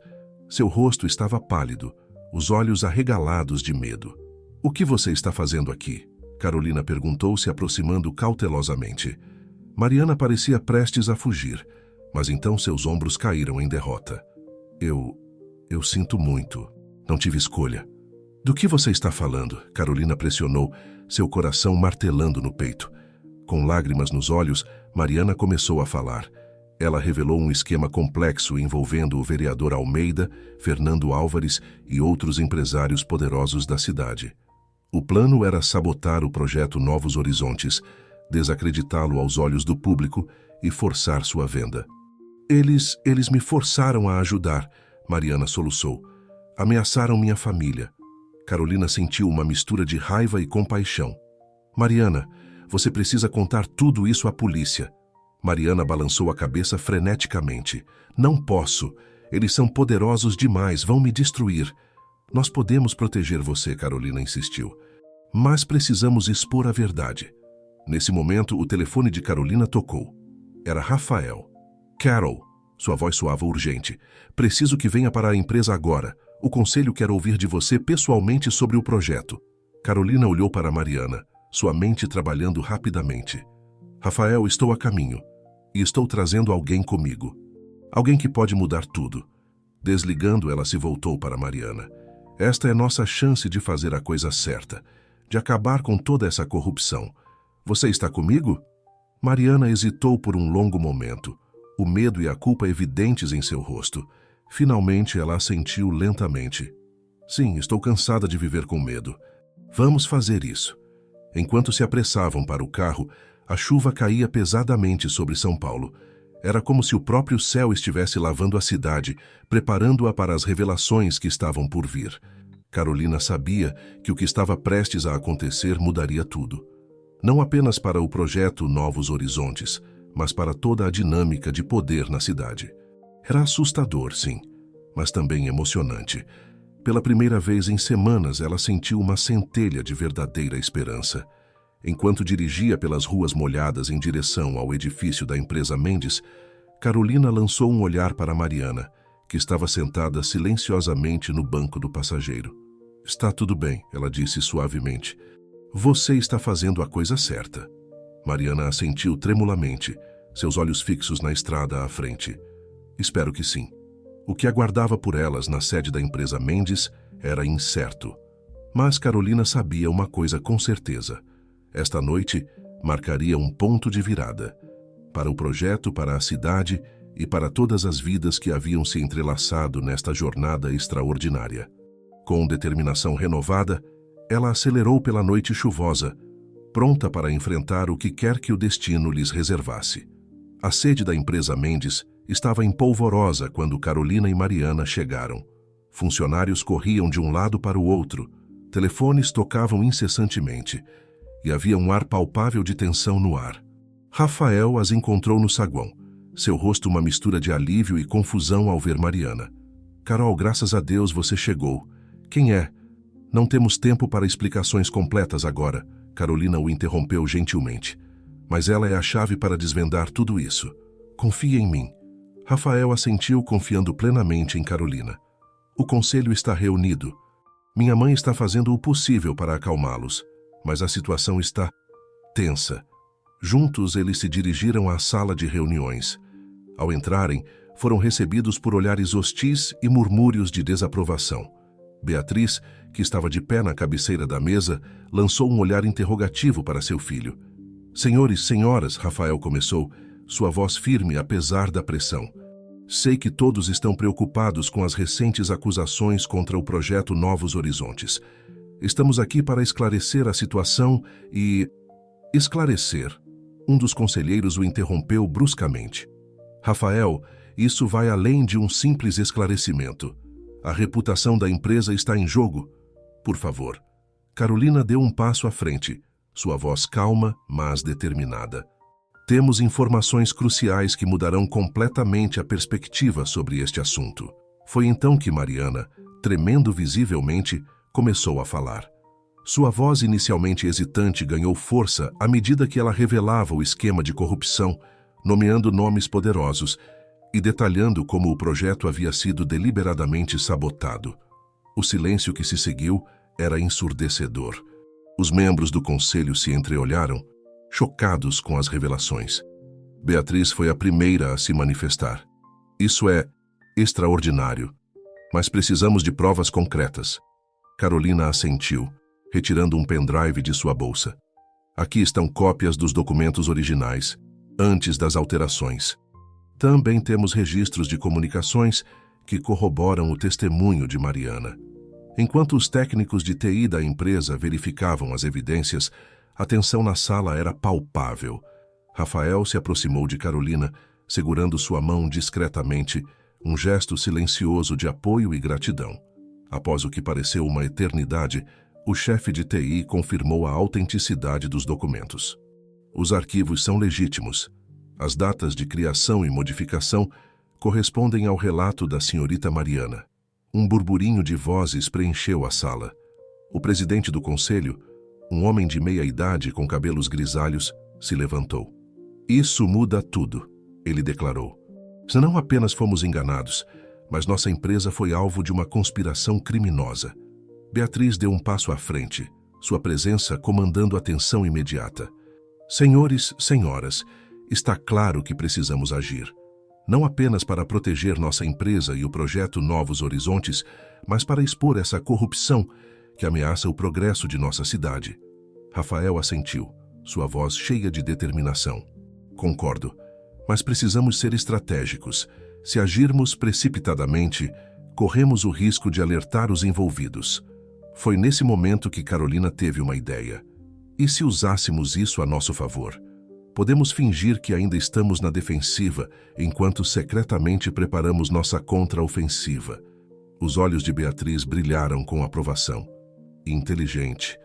Seu rosto estava pálido, os olhos arregalados de medo. O que você está fazendo aqui? Carolina perguntou, se aproximando cautelosamente. Mariana parecia prestes a fugir, mas então seus ombros caíram em derrota. Eu sinto muito. Não tive escolha. Do que você está falando? Carolina pressionou, seu coração martelando no peito. Com lágrimas nos olhos, Mariana começou a falar. Ela revelou um esquema complexo envolvendo o vereador Almeida, Fernando Álvares e outros empresários poderosos da cidade. O plano era sabotar o projeto Novos Horizontes, desacreditá-lo aos olhos do público e forçar sua venda. Eles me forçaram a ajudar, Mariana soluçou. Ameaçaram minha família. Carolina sentiu uma mistura de raiva e compaixão. Mariana, você precisa contar tudo isso à polícia. Mariana balançou a cabeça freneticamente. Não posso. Eles são poderosos demais, vão me destruir. Nós podemos proteger você, Carolina insistiu. Mas precisamos expor a verdade. Nesse momento, o telefone de Carolina tocou. Era Rafael. Carol, sua voz soava urgente. Preciso que venha para a empresa agora. O conselho quer ouvir de você pessoalmente sobre o projeto. Carolina olhou para Mariana, sua mente trabalhando rapidamente. Rafael, estou a caminho. E estou trazendo alguém comigo. Alguém que pode mudar tudo. Desligando, ela se voltou para Mariana. Esta é nossa chance de fazer a coisa certa, de acabar com toda essa corrupção. Você está comigo? Mariana hesitou por um longo momento, o medo e a culpa evidentes em seu rosto. Finalmente, ela assentiu lentamente. Sim, estou cansada de viver com medo. Vamos fazer isso. Enquanto se apressavam para o carro, a chuva caía pesadamente sobre São Paulo. Era como se o próprio céu estivesse lavando a cidade, preparando-a para as revelações que estavam por vir. Carolina sabia que o que estava prestes a acontecer mudaria tudo. Não apenas para o projeto Novos Horizontes, mas para toda a dinâmica de poder na cidade. Era assustador, sim, mas também emocionante. Pela primeira vez em semanas, ela sentiu uma centelha de verdadeira esperança. Enquanto dirigia pelas ruas molhadas em direção ao edifício da empresa Mendes, Carolina lançou um olhar para Mariana, que estava sentada silenciosamente no banco do passageiro. Está tudo bem, ela disse suavemente. Você está fazendo a coisa certa. Mariana assentiu tremulamente, seus olhos fixos na estrada à frente. Espero que sim. O que aguardava por elas na sede da empresa Mendes era incerto. Mas Carolina sabia uma coisa com certeza. Esta noite marcaria um ponto de virada. Para o projeto, para a cidade e para todas as vidas que haviam se entrelaçado nesta jornada extraordinária. Com determinação renovada, ela acelerou pela noite chuvosa, pronta para enfrentar o que quer que o destino lhes reservasse. A sede da empresa Mendes estava empolvorosa quando Carolina e Mariana chegaram. Funcionários corriam de um lado para o outro, telefones tocavam incessantemente, e havia um ar palpável de tensão no ar. Rafael as encontrou no saguão, seu rosto uma mistura de alívio e confusão ao ver Mariana. Carol, graças a Deus você chegou. Quem é? Não temos tempo para explicações completas agora, Carolina o interrompeu gentilmente. Mas ela é a chave para desvendar tudo isso. Confie em mim. Rafael assentiu confiando plenamente em Carolina. O conselho está reunido. Minha mãe está fazendo o possível para acalmá-los, mas a situação está tensa. Juntos eles se dirigiram à sala de reuniões. Ao entrarem, foram recebidos por olhares hostis e murmúrios de desaprovação. Beatriz, que estava de pé na cabeceira da mesa, lançou um olhar interrogativo para seu filho. Senhores, senhoras, Rafael começou, sua voz firme apesar da pressão. Sei que todos estão preocupados com as recentes acusações contra o projeto Novos Horizontes. Estamos aqui para esclarecer a situação e... Esclarecer. Um dos conselheiros o interrompeu bruscamente. Rafael, isso vai além de um simples esclarecimento. A reputação da empresa está em jogo. Por favor. Carolina deu um passo à frente, sua voz calma, mas determinada. Temos informações cruciais que mudarão completamente a perspectiva sobre este assunto. Foi então que Mariana, tremendo visivelmente, começou a falar. Sua voz inicialmente hesitante ganhou força à medida que ela revelava o esquema de corrupção, nomeando nomes poderosos e detalhando como o projeto havia sido deliberadamente sabotado. O silêncio que se seguiu era ensurdecedor. Os membros do conselho se entreolharam, chocados com as revelações. Beatriz foi a primeira a se manifestar. Isso é extraordinário, mas precisamos de provas concretas. Carolina assentiu, retirando um pendrive de sua bolsa. Aqui estão cópias dos documentos originais, antes das alterações. Também temos registros de comunicações que corroboram o testemunho de Mariana. Enquanto os técnicos de TI da empresa verificavam as evidências, a tensão na sala era palpável. Rafael se aproximou de Carolina, segurando sua mão discretamente, um gesto silencioso de apoio e gratidão. Após o que pareceu uma eternidade, o chefe de TI confirmou a autenticidade dos documentos. Os arquivos são legítimos. As datas de criação e modificação correspondem ao relato da senhorita Mariana. Um burburinho de vozes preencheu a sala. O presidente do conselho, um homem de meia idade com cabelos grisalhos, se levantou. "Isso muda tudo", ele declarou. "Não apenas fomos enganados, mas nossa empresa foi alvo de uma conspiração criminosa." Beatriz deu um passo à frente, sua presença comandando a atenção imediata. "Senhores, senhoras, está claro que precisamos agir. Não apenas para proteger nossa empresa e o projeto Novos Horizontes, mas para expor essa corrupção que ameaça o progresso de nossa cidade." Rafael assentiu, sua voz cheia de determinação. "Concordo, mas precisamos ser estratégicos. Se agirmos precipitadamente, corremos o risco de alertar os envolvidos." Foi nesse momento que Carolina teve uma ideia. "E se usássemos isso a nosso favor? Podemos fingir que ainda estamos na defensiva, enquanto secretamente preparamos nossa contra-ofensiva." Os olhos de Beatriz brilharam com aprovação. "Inteligente.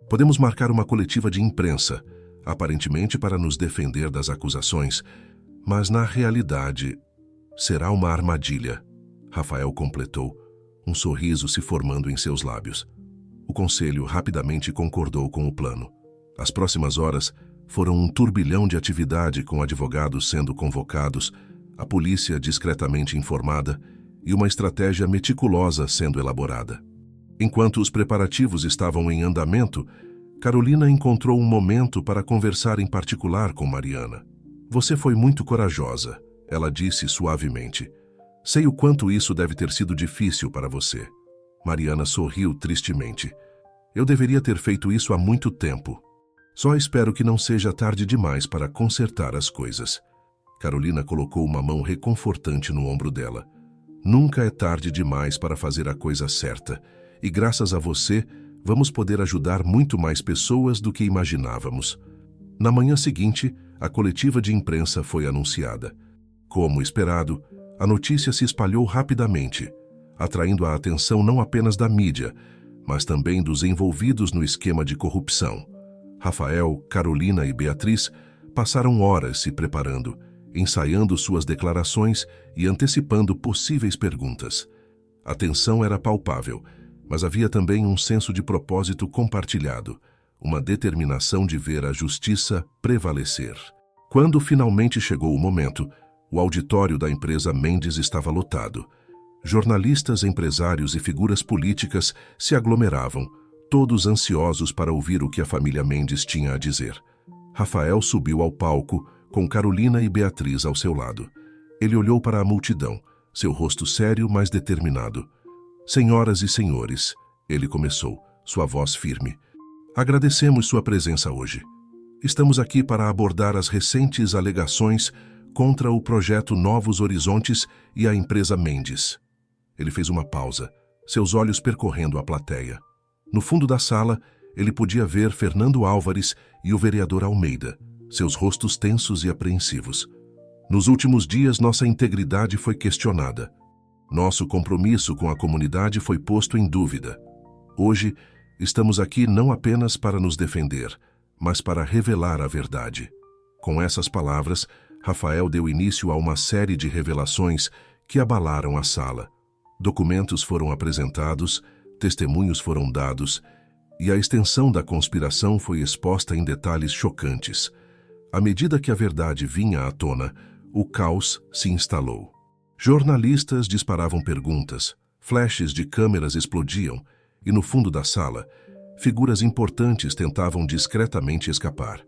Podemos marcar uma coletiva de imprensa, aparentemente para nos defender das acusações, mas na realidade será uma armadilha." Rafael completou, um sorriso se formando em seus lábios. O conselho rapidamente concordou com o plano. As próximas horas foram um turbilhão de atividade, com advogados sendo convocados, a polícia discretamente informada e uma estratégia meticulosa sendo elaborada. Enquanto os preparativos estavam em andamento, Carolina encontrou um momento para conversar em particular com Mariana. "Você foi muito corajosa", ela disse suavemente. "Sei o quanto isso deve ter sido difícil para você." Mariana sorriu tristemente. "Eu deveria ter feito isso há muito tempo. Só espero que não seja tarde demais para consertar as coisas." Carolina colocou uma mão reconfortante no ombro dela. "Nunca é tarde demais para fazer a coisa certa, e graças a você, vamos poder ajudar muito mais pessoas do que imaginávamos." Na manhã seguinte, a coletiva de imprensa foi anunciada. Como esperado, a notícia se espalhou rapidamente, atraindo a atenção não apenas da mídia, mas também dos envolvidos no esquema de corrupção. Rafael, Carolina e Beatriz passaram horas se preparando, ensaiando suas declarações e antecipando possíveis perguntas. A tensão era palpável, mas havia também um senso de propósito compartilhado, uma determinação de ver a justiça prevalecer. Quando finalmente chegou o momento, o auditório da empresa Mendes estava lotado. Jornalistas, empresários e figuras políticas se aglomeravam, todos ansiosos para ouvir o que a família Mendes tinha a dizer. Rafael subiu ao palco, com Carolina e Beatriz ao seu lado. Ele olhou para a multidão, seu rosto sério, mas determinado. "Senhoras e senhores", ele começou, sua voz firme, "agradecemos sua presença hoje. Estamos aqui para abordar as recentes alegações contra o projeto Novos Horizontes e a empresa Mendes." Ele fez uma pausa, seus olhos percorrendo a plateia. No fundo da sala, ele podia ver Fernando Álvares e o vereador Almeida, seus rostos tensos e apreensivos. "Nos últimos dias, nossa integridade foi questionada. Nosso compromisso com a comunidade foi posto em dúvida. Hoje, estamos aqui não apenas para nos defender, mas para revelar a verdade." Com essas palavras, Rafael deu início a uma série de revelações que abalaram a sala. Documentos foram apresentados, testemunhos foram dados, e a extensão da conspiração foi exposta em detalhes chocantes. À medida que a verdade vinha à tona, o caos se instalou. Jornalistas disparavam perguntas, flashes de câmeras explodiam, e no fundo da sala, figuras importantes tentavam discretamente escapar.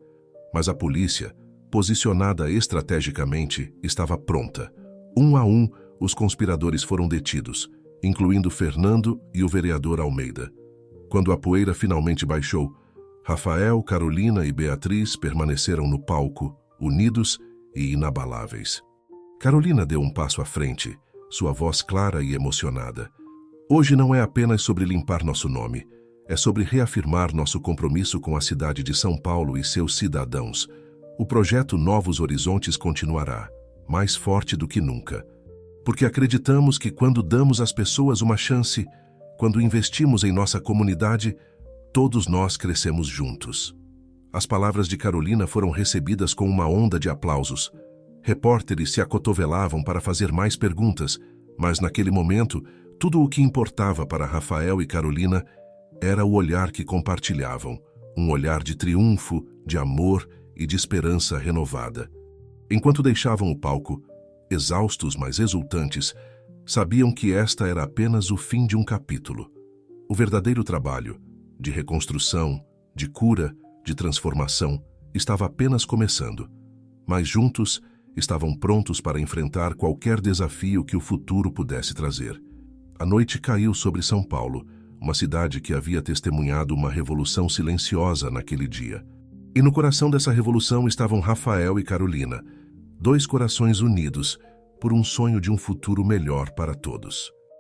Mas a polícia, posicionada estrategicamente, estava pronta. Um a um, os conspiradores foram detidos, incluindo Fernando e o vereador Almeida. Quando a poeira finalmente baixou, Rafael, Carolina e Beatriz permaneceram no palco, unidos e inabaláveis. Carolina deu um passo à frente, sua voz clara e emocionada. "Hoje não é apenas sobre limpar nosso nome, é sobre reafirmar nosso compromisso com a cidade de São Paulo e seus cidadãos. O projeto Novos Horizontes continuará, mais forte do que nunca." Porque acreditamos que quando damos às pessoas uma chance, quando investimos em nossa comunidade, todos nós crescemos juntos. As palavras de Carolina foram recebidas com uma onda de aplausos. Repórteres se acotovelavam para fazer mais perguntas, mas naquele momento, tudo o que importava para Rafael e Carolina era o olhar que compartilhavam, um olhar de triunfo, de amor e de esperança renovada. Enquanto deixavam o palco, exaustos mas exultantes, sabiam que esta era apenas o fim de um capítulo. O verdadeiro trabalho, de reconstrução, de cura, de transformação, estava apenas começando. Mas juntos, estavam prontos para enfrentar qualquer desafio que o futuro pudesse trazer. A noite caiu sobre São Paulo, uma cidade que havia testemunhado uma revolução silenciosa naquele dia. E no coração dessa revolução estavam Rafael e Carolina, dois corações unidos por um sonho de um futuro melhor para todos.